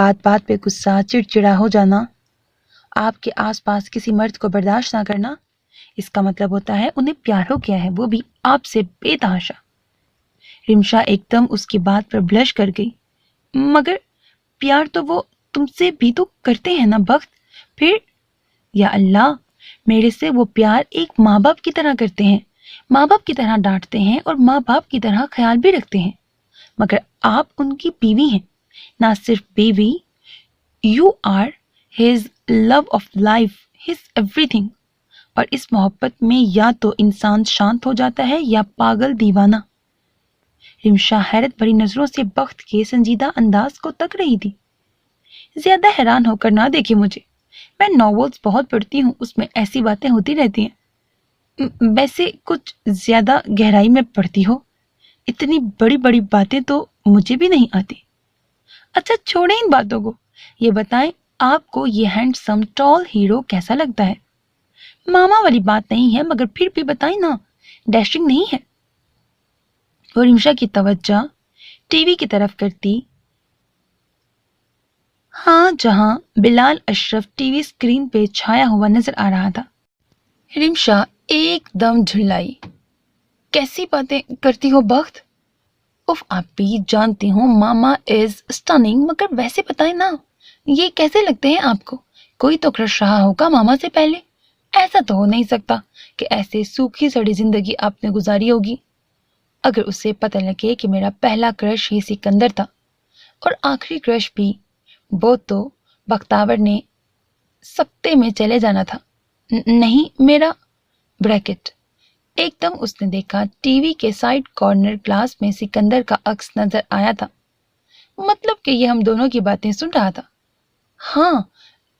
بات بات پہ غصہ، چڑچڑا ہو جانا، آپ کے آس پاس کسی مرد کو برداشت نہ کرنا، اس کا مطلب ہوتا ہے انہیں پیار ہو گیا ہے، وہ بھی آپ سے بے تحاشا۔ رمشا ایک دم اس کی بات پر بلش کر گئی۔ مگر پیار تو وہ تم سے بھی تو کرتے ہیں نا بخت، پھر؟ یا اللہ، میرے سے وہ پیار ایک ماں باپ کی طرح کرتے ہیں، ماں باپ کی طرح ڈانٹتے ہیں اور ماں باپ کی طرح خیال بھی رکھتے ہیں، مگر آپ ان کی بیوی ہیں، نہ صرف بیوی، you are his love of life, his ایوری تھنگ۔ اور اس محبت میں یا تو انسان شانت ہو جاتا ہے یا پاگل دیوانہ۔ رمشا حیرت بھری نظروں سے بخت کے سنجیدہ انداز کو تک رہی تھی۔ زیادہ حیران ہو کر نہ دیکھے مجھے، میں ناولز بہت پڑھتی ہوں، اس میں ایسی باتیں ہوتی رہتی ہیں۔ ویسے کچھ زیادہ گہرائی میں پڑھتی ہو، اتنی بڑی بڑی باتیں تو مجھے بھی نہیں آتی۔ اچھا چھوڑیں ان باتوں کو، یہ بتائیں آپ کو یہ ہینڈسم ٹال ہیرو کیسا لگتا ہے؟ ماما والی بات نہیں ہے، مگر پھر بھی بتائیں نا، ڈیشنگ نہیں ہے؟ وہ رمشا کی توجہ ٹی وی کی طرف کرتی، ہاں جہاں بلال اشرف ٹی وی اسکرین پہ چھایا ہوا نظر آ رہا تھا۔ رمشا ایک دم جھلائی۔ کیسی باتیں کرتی ہو بخت؟ اف آپ بھی جانتی ہوں ماما از اسٹننگ، مگر ویسے بتائیں نا، یہ کیسے لگتے ہیں آپ کو؟ کوئی تو کرش رہا ہوگا ماما سے پہلے، ایسا تو ہو نہیں سکتا کہ ایسے سوکھی سڑی زندگی آپ نے گزاری ہوگی۔ اگر اسے پتہ لگے کہ میرا پہلا کرش ہی سکندر تھا اور آخری کرش بھی، وہ تو بختاور نے سکتے میں چلے جانا تھا۔ نہیں میرا بریکٹ۔ ایک دم اس نے دیکھا ٹی وی کے سائڈ کارنر گلاس میں سکندر کا عکس نظر آیا تھا، مطلب کہ یہ ہم دونوں کی باتیں سن رہا تھا۔ ہاں،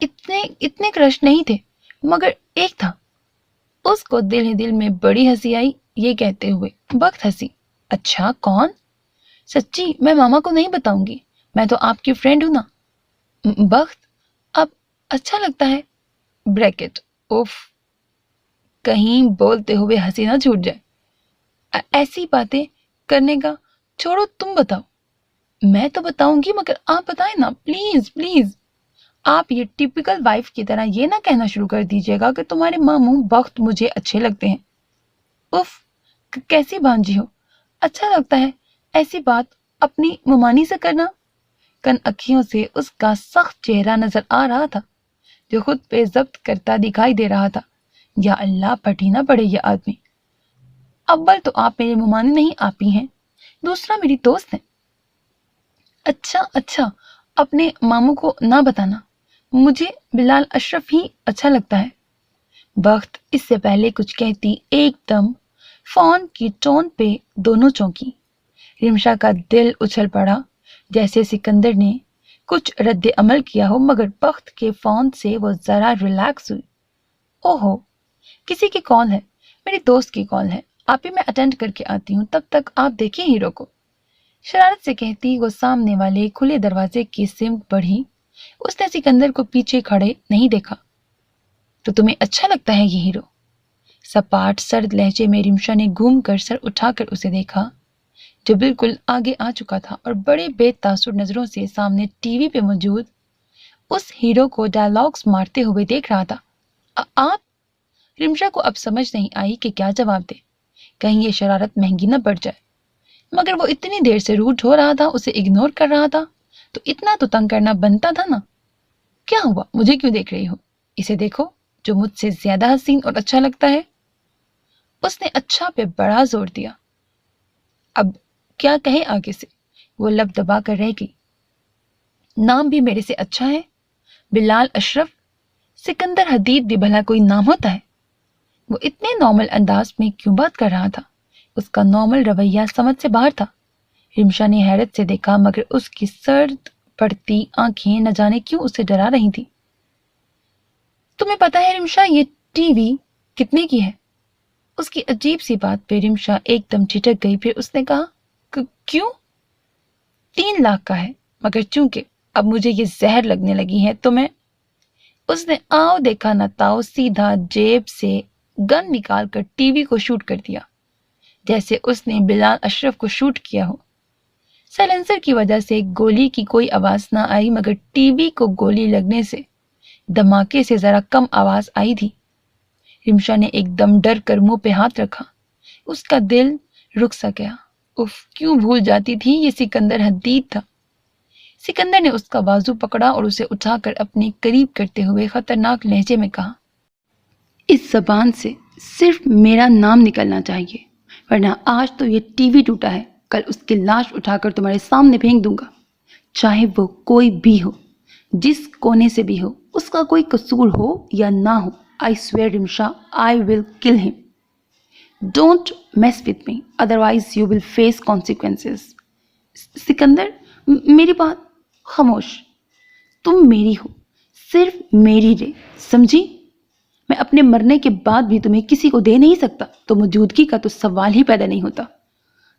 اتنے کرش نہیں تھے، مگر ایک تھا۔ اس کو دل ہی دل میں بڑی ہنسی آئی یہ کہتے ہوئے۔ بخت ہنسی۔ اچھا کون؟ سچی میں ماما کو نہیں بتاؤں گی، میں تو آپ کی فرینڈ ہوں نا۔ بخت اب اچھا لگتا ہے؟ بریکٹ اوف، کہیں بولتے ہوئے ہنسی نہ چھوٹ جائے۔ ایسی باتیں کرنے کا چھوڑو، تم بتاؤ۔ میں تو بتاؤں گی، مگر آپ بتائیں نا پلیز پلیز۔ آپ یہ ٹپیکل وائف کی طرح یہ نہ کہنا شروع کر دیجیے گا کہ تمہارے ماموں بخت مجھے اچھے لگتے ہیں۔ اف، کیسی بانجی ہو، اچھا لگتا ہے ایسی بات اپنی ممانی سے کرنا؟ کن اکھیوں سے اس کا سخت چہرہ نظر آ رہا تھا جو خود پہ ضبط کرتا دکھائی دے رہا تھا۔ یا اللہ، پٹی نہ پڑے یہ آدمی۔ اول تو آپ میرے ممانی نہیں آپی ہیں، دوسرا میری دوست ہیں۔ اچھا اچھا، اپنے ماموں کو نہ بتانا، مجھے بلال اشرف ہی اچھا لگتا ہے۔ بخت اس سے پہلے کچھ کہتی ایک دم فون کی ٹون پہ دونوں چونکی۔ رمشا کا دل اچھل پڑا، جیسے سکندر نے کچھ رد عمل کیا ہو، مگر بخت کے فون سے وہ ذرا ریلیکس ہوئی۔ اوہو، کسی کی کال ہے، میری دوست کی کال ہے، آپ ہی میں اٹینڈ کر کے آتی ہوں، تب تک آپ دیکھیں ہیرو کو۔ شرارت سے کہتی وہ سامنے والے کھلے دروازے کی سمت بڑھی۔ اس نے سکندر کو پیچھے کھڑے نہیں دیکھا۔ تو تمہیں اچھا لگتا ہے یہ ہیرو؟ سپاٹ سرد لہجے میں رمشا نے گھوم کر سر اٹھا کر اسے دیکھا، جو بالکل آگے آ چکا تھا اور بڑے بے تاثر نظروں سے سامنے ٹی وی پہ موجود اس ہیرو کو ڈائلاگز مارتے ہوئے دیکھ رہا تھا۔ آپ؟ رمشا کو اب سمجھ نہیں آئی کہ کیا جواب دے، کہیں یہ شرارت مہنگی نہ پڑ جائے، مگر وہ اتنی دیر سے روٹ ہو رہا تھا، اسے اگنور کر رہا تھا، تو اتنا تو تنگ کرنا بنتا تھا نا۔ کیا ہوا، مجھے کیوں دیکھ رہی ہو؟ اسے دیکھو جو مجھ سے زیادہ حسین اور اچھا لگتا ہے۔ اس نے اچھا پہ بڑا زور دیا۔ اب کیا کہے آگے سے، وہ لب دبا کر رہ گئی۔ نام بھی میرے سے اچھا ہے، بلال اشرف۔ سکندر حدید بھی بھلا کوئی نام ہوتا ہے؟ وہ اتنے نارمل انداز میں کیوں بات کر رہا تھا؟ اس کا نارمل رویہ سمجھ سے باہر تھا۔ رمشا نے حیرت سے دیکھا، مگر اس کی سرد پڑتی آنکھیں نہ جانے کیوں اسے ڈرا رہی تھی۔ تمہیں پتا ہے رمشا یہ ٹی وی کتنے کی ہے؟ اس کی عجیب سی بات پہ رمشا ایک دم چھٹک گئی، پھر اس نے کہا کیوں؟ 3 لاکھ کا ہے، مگر چونکہ اب مجھے یہ زہر لگنے لگی ہے تو میں… اس نے آؤ دیکھا نہ تاؤ سیدھا جیب سے گن نکال کر ٹی وی کو شوٹ کر دیا، جیسے اس نے بلال اشرف کو شوٹ کیا ہو۔ سائلنسر کی وجہ سے گولی کی کوئی آواز نہ آئی، مگر ٹی وی کو گولی لگنے سے دھماکے سے ذرا کم آواز آئی تھی۔ رمشا نے ایک دم ڈر کر منہ پہ ہاتھ رکھا۔ اس کا دل رک سا گیا۔ اف، کیوں بھول جاتی تھی یہ سکندر حدید تھا۔ سکندر نے اس کا بازو پکڑا اور اسے اٹھا کر اپنے قریب کرتے ہوئے خطرناک لہجے میں کہا، اس زبان سے صرف میرا نام نکلنا چاہیے، ورنہ آج تو یہ ٹی وی ٹوٹا ہے، کل اس کی لاش اٹھا کر تمہارے سامنے پھینک دوں گا، چاہے وہ کوئی بھی ہو، جس کونے سے بھی ہو، اس کا کوئی قصور ہو یا نہ ہو۔ I swear Rimsha I will kill him. Don't mess with me, otherwise you will face consequences. Sikandar, میری بات خاموش، تم میری ہو، صرف میری رے، سمجھی؟ میں اپنے مرنے کے بعد بھی تمہیں کسی کو دے نہیں سکتا، تو موجودگی کا تو سوال ہی پیدا نہیں ہوتا۔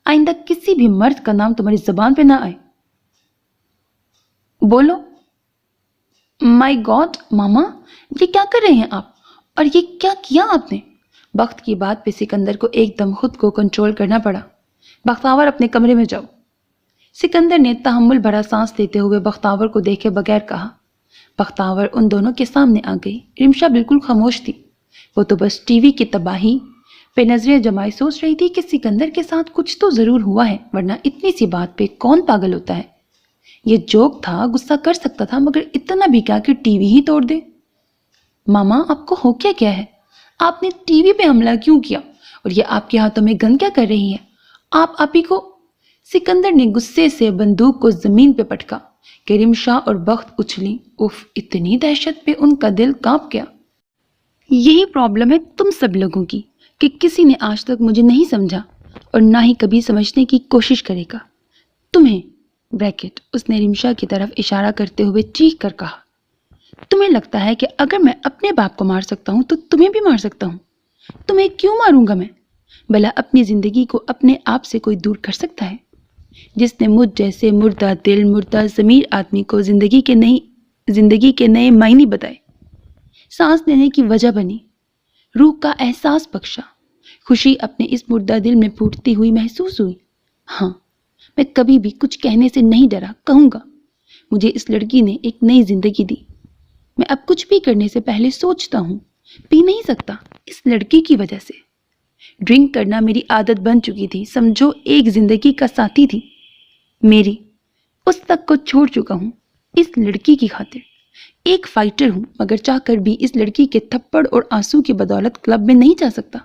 آئندہ کسی بھی مرد کا نام تمہاری زبان پہ نہ آئے۔ بولو۔ مائی گاڈ ماما، یہ کیا کر رہے ہیں آپ؟ اور یہ کیا کیا آپ نے؟ بخت کی بات پہ سکندر کو ایک دم خود کو کنٹرول کرنا پڑا۔ بختاور، اپنے کمرے میں جاؤ۔ سکندر نے تحمل بھرا سانس لیتے ہوئے بختاور کو دیکھے بغیر کہا۔ بختاور ان دونوں کے سامنے آ گئی۔ رمشا بالکل خاموش تھی۔ وہ تو بس ٹی وی کی تباہی پہ نظریں جمائے سوچ رہی تھی کہ سکندر کے ساتھ کچھ تو ضرور ہوا ہے، ورنہ اتنی سی بات پہ کون پاگل ہوتا ہے۔ یہ جوک تھا، غصہ کر سکتا تھا، مگر اتنا بھی کیا کہ ٹی وی ہی توڑ دے۔ ماما، آپ کو ہو کیا ہے؟ آپ نے ٹی وی پہ حملہ کیوں کیا؟ اور یہ آپ کے ہاتھوں میں گن کیا کر رہی ہے؟ آپ ہی کو… سکندر نے غصے سے بندوق کو زمین پہ پٹکا کہ رمشا اور بخت اچھلی۔ اف، اتنی دہشت پہ ان کا دل کانپ گیا۔ یہی پرابلم ہے تم سب لوگوں کی کہ کسی نے آج تک مجھے نہیں سمجھا اور نہ ہی کبھی سمجھنے کی کوشش کرے گا۔ تمہیں بریکٹ، اس نے رمشا کی طرف اشارہ کرتے ہوئے چیخ کر کہا، تمہیں لگتا ہے کہ اگر میں اپنے باپ کو مار سکتا ہوں تو تمہیں بھی مار سکتا ہوں؟ تمہیں کیوں ماروں گا میں؟ بھلا اپنی زندگی کو اپنے آپ سے کوئی دور کر سکتا ہے؟ جس نے مجھ جیسے مردہ دل، مردہ ضمیر آدمی کو زندگی کے نئے معنی بتائے، سانس لینے کی وجہ بنی، روح کا احساس بخشا، خوشی اپنے اس مردہ دل میں پھوٹتی ہوئی محسوس ہوئی۔ ہاں، میں کبھی بھی کچھ کہنے سے نہیں ڈرا، کہوں گا۔ مجھے اس لڑکی نے ایک نئی زندگی دی۔ میں اب کچھ بھی کرنے سے پہلے سوچتا ہوں، پی نہیں سکتا اس لڑکی کی وجہ سے۔ ڈرنک کرنا میری عادت بن چکی تھی، سمجھو ایک زندگی کا ساتھی تھی میری، اس تک کو چھوڑ چکا ہوں اس لڑکی کی خاطر۔ ایک فائٹر ہوں، مگر چاہ کر بھی اس لڑکی کے تھپڑ اور آنسو کی بدولت کلب میں نہیں جا سکتا۔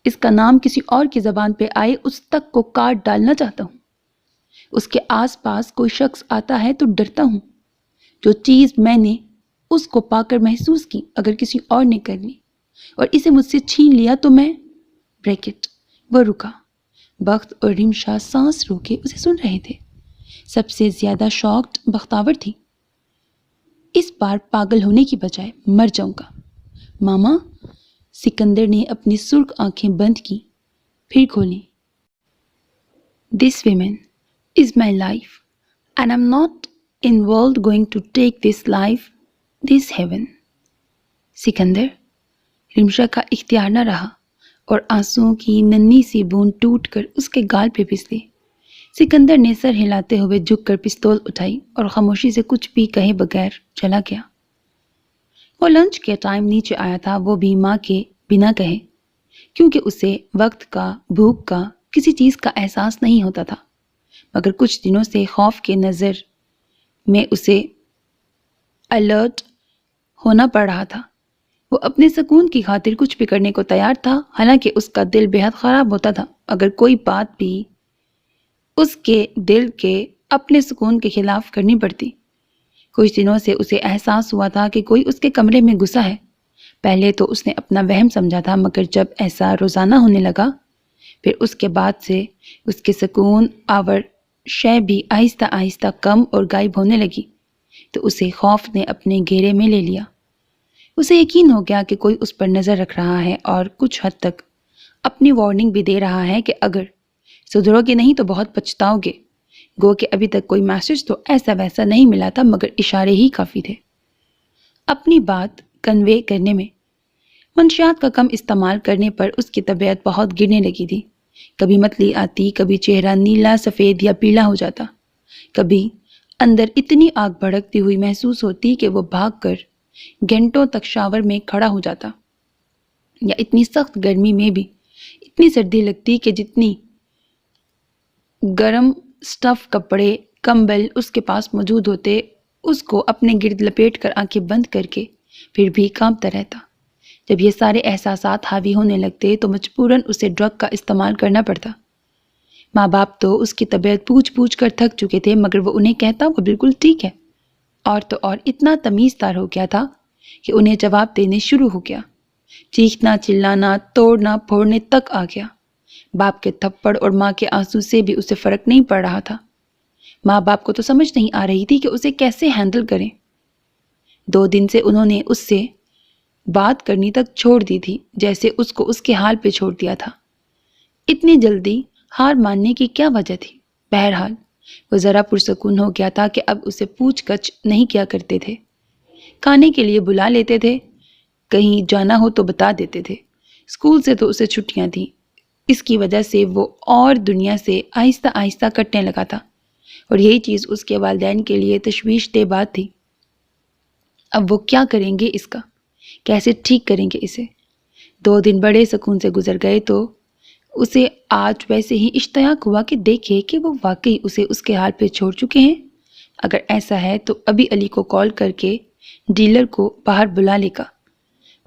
اس کا نام کسی اور کی زبان پہ آئے اس تک کو کاٹ ڈالنا چاہتا ہوں۔ اس کے آس پاس کوئی شخص آتا ہے تو ڈرتا ہوں۔ جو چیز میں نے اس کو پا کر محسوس کی، اگر کسی اور نے کر لی اور اسے مجھ سے چھین لیا تو میں… بریکٹ۔ وہ رکا۔ بخت اور رمشا سانس روکے اسے سن رہے تھے۔ سب سے زیادہ شاکڈ بختاور تھی۔ اس بار پاگل ہونے کی بجائے مر جاؤں گا ماما۔ سکندر نے اپنی سرخ آنکھیں بند کی، پھر کھولیں۔ This woman is my life and I'm not in world going to take this life, this heaven. Sikandar, Rimsha کا اختیار نہ رہا اور آنسوؤں کی ننھی سی بوند ٹوٹ کر اس کے گال پہ پھسلی۔ سکندر نے سر ہلاتے ہوئے جھک کر پستول اٹھائی اور خاموشی سے کچھ بھی کہے بغیر چلا گیا۔ وہ لنچ کے ٹائم نیچے آیا تھا، وہ بھی ماں کے بنا کہے، کیونکہ اسے وقت کا، بھوک کا، کسی چیز کا احساس نہیں ہوتا تھا، مگر کچھ دنوں سے خوف کے نظر میں اسے الرٹ ہونا پڑ رہا تھا۔ وہ اپنے سکون کی خاطر کچھ بھی کرنے کو تیار تھا، حالانکہ اس کا دل بے حد خراب ہوتا تھا اگر کوئی بات بھی اس کے دل کے اپنے سکون کے خلاف کرنی پڑتی۔ کچھ دنوں سے اسے احساس ہوا تھا کہ کوئی اس کے کمرے میں گھسا ہے۔ پہلے تو اس نے اپنا وہم سمجھا تھا، مگر جب ایسا روزانہ ہونے لگا، پھر اس کے بعد سے اس کے سکون آور شے بھی آہستہ آہستہ کم اور غائب ہونے لگی، تو اسے خوف نے اپنے گھیرے میں لے لیا۔ اسے یقین ہو گیا کہ کوئی اس پر نظر رکھ رہا ہے اور کچھ حد تک اپنی وارننگ بھی دے رہا ہے کہ اگر سدھرو گے نہیں تو بہت پچھتاؤ گے۔ گو کہ ابھی تک کوئی میسج تو ایسا ویسا نہیں ملا تھا، مگر اشارے ہی کافی تھے اپنی بات کنوے کرنے میں۔ منشیات کا کم استعمال کرنے پر اس کی طبیعت بہت گرنے لگی تھی۔ کبھی متلی آتی، کبھی چہرہ نیلا، سفید یا پیلا ہو جاتا، کبھی اندر اتنی آگ بھڑکتی ہوئی محسوس ہوتی کہ وہ بھاگ کر گھنٹوں تک شاور میں کھڑا ہو جاتا، یا اتنی سخت گرمی میں بھی اتنی سردی لگتی کہ جتنی گرم سٹف کپڑے کمبل اس کے پاس موجود ہوتے اس کو اپنے گرد لپیٹ کر آنکھیں بند کر کے پھر بھی کانپتا رہتا۔ جب یہ سارے احساسات حاوی ہونے لگتے تو مجبوراً اسے ڈرگ کا استعمال کرنا پڑتا۔ ماں باپ تو اس کی طبیعت پوچھ پوچھ کر تھک چکے تھے، مگر وہ انہیں کہتا وہ بالکل ٹھیک ہے، اور تو اور اتنا تمیز دار ہو گیا تھا کہ انہیں جواب دینے شروع ہو گیا، چیخنا چلانا توڑنا پھوڑنے تک آ گیا۔ باپ کے تھپڑ اور ماں کے آنسو سے بھی اسے فرق نہیں پڑ رہا تھا۔ ماں باپ کو تو سمجھ نہیں آ رہی تھی کہ اسے کیسے ہینڈل کریں۔ 2 دن سے انہوں نے اس سے بات کرنی تک چھوڑ دی تھی، جیسے اس کو اس کے حال پہ چھوڑ دیا تھا۔ اتنی جلدی ہار ماننے کی کیا وجہ تھی؟ بہرحال وہ ذرا پرسکون ہو گیا تھا کہ اب اسے پوچھ گچھ نہیں کیا کرتے تھے، کھانے کے لیے بلا لیتے تھے، کہیں جانا ہو تو بتا دیتے تھے۔ اسکول سے تو اسے چھٹیاں تھیں، اس کی وجہ سے وہ اور دنیا سے آہستہ آہستہ کٹنے لگا تھا، اور یہی چیز اس کے والدین کے لیے تشویش دہ بات تھی۔ اب وہ کیا کریں گے اس کا؟ کیسے ٹھیک کریں گے اسے؟ 2 دن بڑے سکون سے گزر گئے تو اسے آج ویسے ہی اشتیاق ہوا کہ دیکھے کہ وہ واقعی اسے اس کے حال پہ چھوڑ چکے ہیں۔ اگر ایسا ہے تو ابھی علی کو کال کر کے ڈیلر کو باہر بلا لے گا،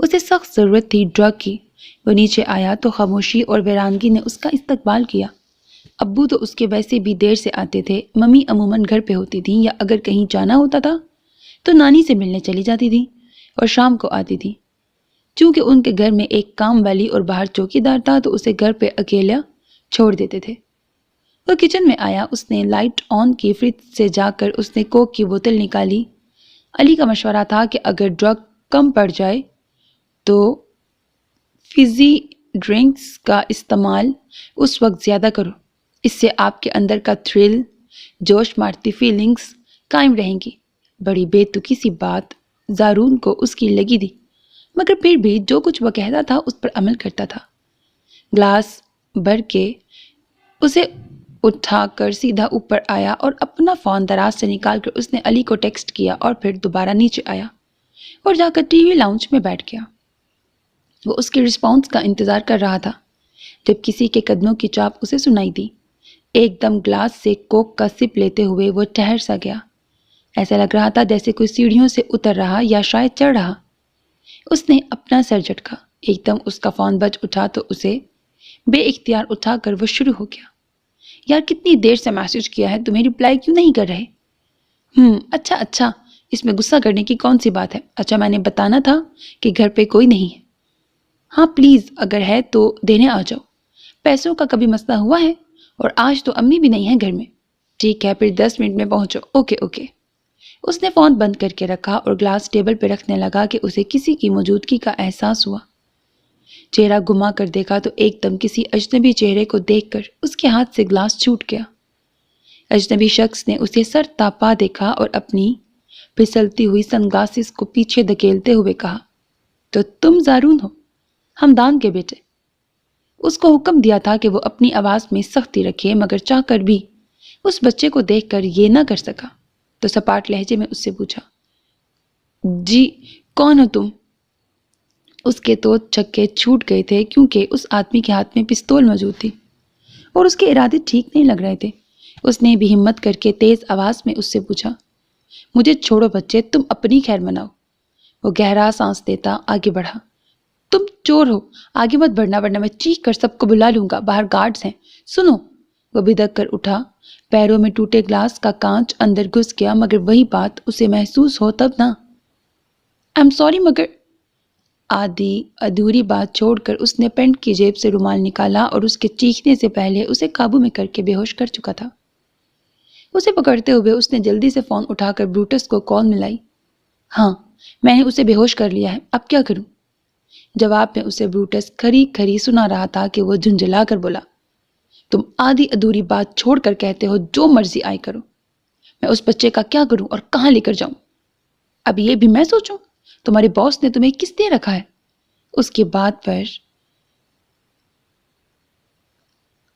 اسے سخت ضرورت تھی ڈرگ کی۔ وہ نیچے آیا تو خاموشی اور ویرانگی نے اس کا استقبال کیا۔ ابو تو اس کے ویسے بھی دیر سے آتے تھے، ممی عموماً گھر پہ ہوتی تھیں، یا اگر کہیں جانا ہوتا تھا تو نانی سے ملنے چلی جاتی تھی اور شام کو آتی تھی۔ چونکہ ان کے گھر میں ایک کام والی اور باہر چوکی دار تھا تو اسے گھر پہ اکیلا چھوڑ دیتے تھے۔ وہ کچن میں آیا، اس نے لائٹ آن کی، فریج سے جا کر اس نے کوک کی بوتل نکالی۔ علی کا مشورہ تھا کہ اگر ڈرگ کم پڑ جائے تو فزی ڈرنکس کا استعمال اس وقت زیادہ کرو، اس سے آپ کے اندر کا تھرل، جوش مارتی فیلنگز قائم رہیں گی۔ بڑی بے تکی سی بات زارون کو اس کی لگی تھی، مگر پھر بھی جو کچھ وہ کہتا تھا اس پر عمل کرتا تھا۔ گلاس بھر کے اسے اٹھا کر سیدھا اوپر آیا اور اپنا فون دراز سے نکال کر اس نے علی کو ٹیکسٹ کیا، اور پھر دوبارہ نیچے آیا اور جا کر ٹی وی لاؤنج میں بیٹھ گیا۔ وہ اس کے رسپانس کا انتظار کر رہا تھا جب کسی کے قدموں کی چاپ اسے سنائی دی۔ ایک دم گلاس سے کوک کا سپ لیتے ہوئے وہ ٹھہر سا گیا، ایسا لگ رہا تھا جیسے کوئی سیڑھیوں سے اتر رہا یا شاید چڑھ رہا۔ اس نے اپنا سر جھٹکا، ایک دم اس کا فون بج اٹھا تو اسے بے اختیار اٹھا کر وہ شروع ہو گیا۔ یار کتنی دیر سے میسج کیا ہے، تمہیں رپلائی کیوں نہیں کر رہے؟ اچھا، اس میں غصہ کرنے کی کون سی بات ہے؟ اچھا میں نے بتانا تھا کہ گھر پہ کوئی نہیں ہے۔ ہاں پلیز، اگر ہے تو دینے آ جاؤ۔ پیسوں کا کبھی مسئلہ ہوا ہے؟ اور آج تو امی بھی نہیں ہے گھر میں۔ ٹھیک ہے، پھر 10 منٹ میں پہنچو۔ اوکے۔ اس نے فون بند کر کے رکھا اور گلاس ٹیبل پہ رکھنے لگا کہ اسے کسی کی موجودگی کا احساس ہوا۔ چہرہ گھما کر دیکھا تو ایک دم کسی اجنبی چہرے کو دیکھ کر اس کے ہاتھ سے گلاس چھوٹ گیا۔ اجنبی شخص نے اسے سر تاپا دیکھا اور اپنی پھسلتی ہوئی سن گلاسز کو پیچھے دھکیلتے ہوئے کہا، تو تم زارون ہو، ہمدان کے بیٹے؟ اس کو حکم دیا تھا کہ وہ اپنی آواز میں سختی رکھے، مگر چاہ کر بھی اس بچے کو دیکھ کر یہ نہ کر سکا، تو سپاٹ لہجے میں اس سے پوچھا، جی کون ہو تم؟ اس کے تو چھکے چھوٹ گئے تھے کیونکہ اس آدمی کے ہاتھ میں پستول موجود تھی اور اس کے ارادے ٹھیک نہیں لگ رہے تھے۔ اس نے بھی ہمت کر کے تیز آواز میں اس سے پوچھا، مجھے چھوڑو بچے، تم اپنی خیر مناؤ۔ وہ گہرا سانس لیتا آگے بڑھا، تم چور ہو، آگے مت بڑھنا ورنہ میں چیخ کر سب کو بلا لوں گا، باہر گارڈز ہیں، سنو۔ وہ بدک کر اٹھا، پیروں میں ٹوٹے گلاس کا کانچ اندر گھس گیا، مگر وہی بات اسے محسوس ہو تب نہ۔ I'm sorry مگر آدھی ادھوری بات چھوڑ کر اس نے پینٹ کی جیب سے رومال نکالا اور اس کے چیخنے سے پہلے اسے قابو میں کر کے بے ہوش کر چکا تھا۔ اسے پکڑتے ہوئے اس نے جلدی سے فون اٹھا کر بروٹس کو کال ملائی۔ ہاں میں نے اسے بے ہوش کر لیا ہے، اب کیا کروں؟ جواب میں اسے بروٹس کھری کھری سنا رہا تھا کہ وہ جھنجھلا کر بولا، تم آدھی ادھوری بات چھوڑ کر کہتے ہو جو مرضی آئی کرو، میں اس بچے کا کیا کروں اور کہاں لے کر جاؤں؟ اب یہ بھی میں سوچوں؟ تمہارے باس نے تمہیں کس دے رکھا ہے؟ اس کے بعد پر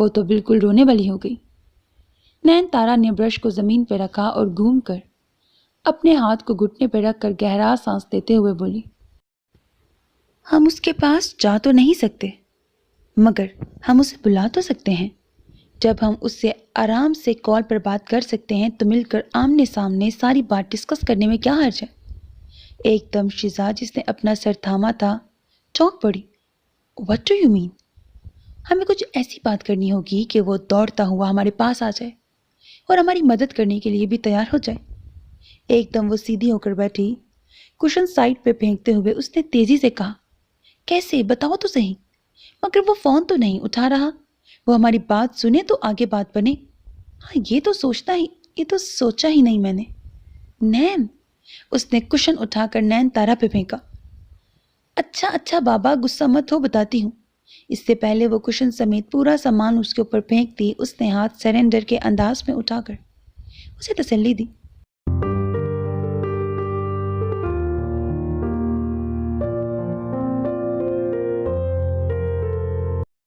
وہ تو بالکل رونے والی ہو گئی۔ نین تارا نے برش کو زمین پہ رکھا اور گھوم کر اپنے ہاتھ کو گھٹنے پہ رکھ کر گہرا سانس لیتے ہوئے بولی، ہم اس کے پاس جا تو نہیں سکتے، مگر ہم اسے بلا تو سکتے ہیں۔ جب ہم اس سے آرام سے کال پر بات کر سکتے ہیں تو مل کر آمنے سامنے ساری بات ڈسکس کرنے میں کیا حرج ہے؟ ایک دم شیزا جس نے اپنا سر تھاما تھا چونک پڑی۔ What do you mean؟ ہمیں کچھ ایسی بات کرنی ہوگی کہ وہ دوڑتا ہوا ہمارے پاس آ جائے اور ہماری مدد کرنے کے لیے بھی تیار ہو جائے۔ ایک دم وہ سیدھی ہو کر بیٹھی، کشن سائڈ پہ پھینکتے ہوئے اس نے تیزی سے کہا، کیسے بتاؤ تو صحیح، مگر وہ فون تو نہیں اٹھا رہا، وہ ہماری بات سنے تو آگے بات بنے۔ ہاں یہ تو سوچا ہی نہیں میں نے۔ نین، اس نے کشن اٹھا کر نین تارا پہ پھینکا۔ اچھا بابا غصہ مت ہو، بتاتی ہوں۔ اس سے پہلے وہ کشن سمیت پورا سامان اس کے اوپر پھینکتی، اس نے ہاتھ سرنڈر کے انداز میں اٹھا کر اسے تسلی دی۔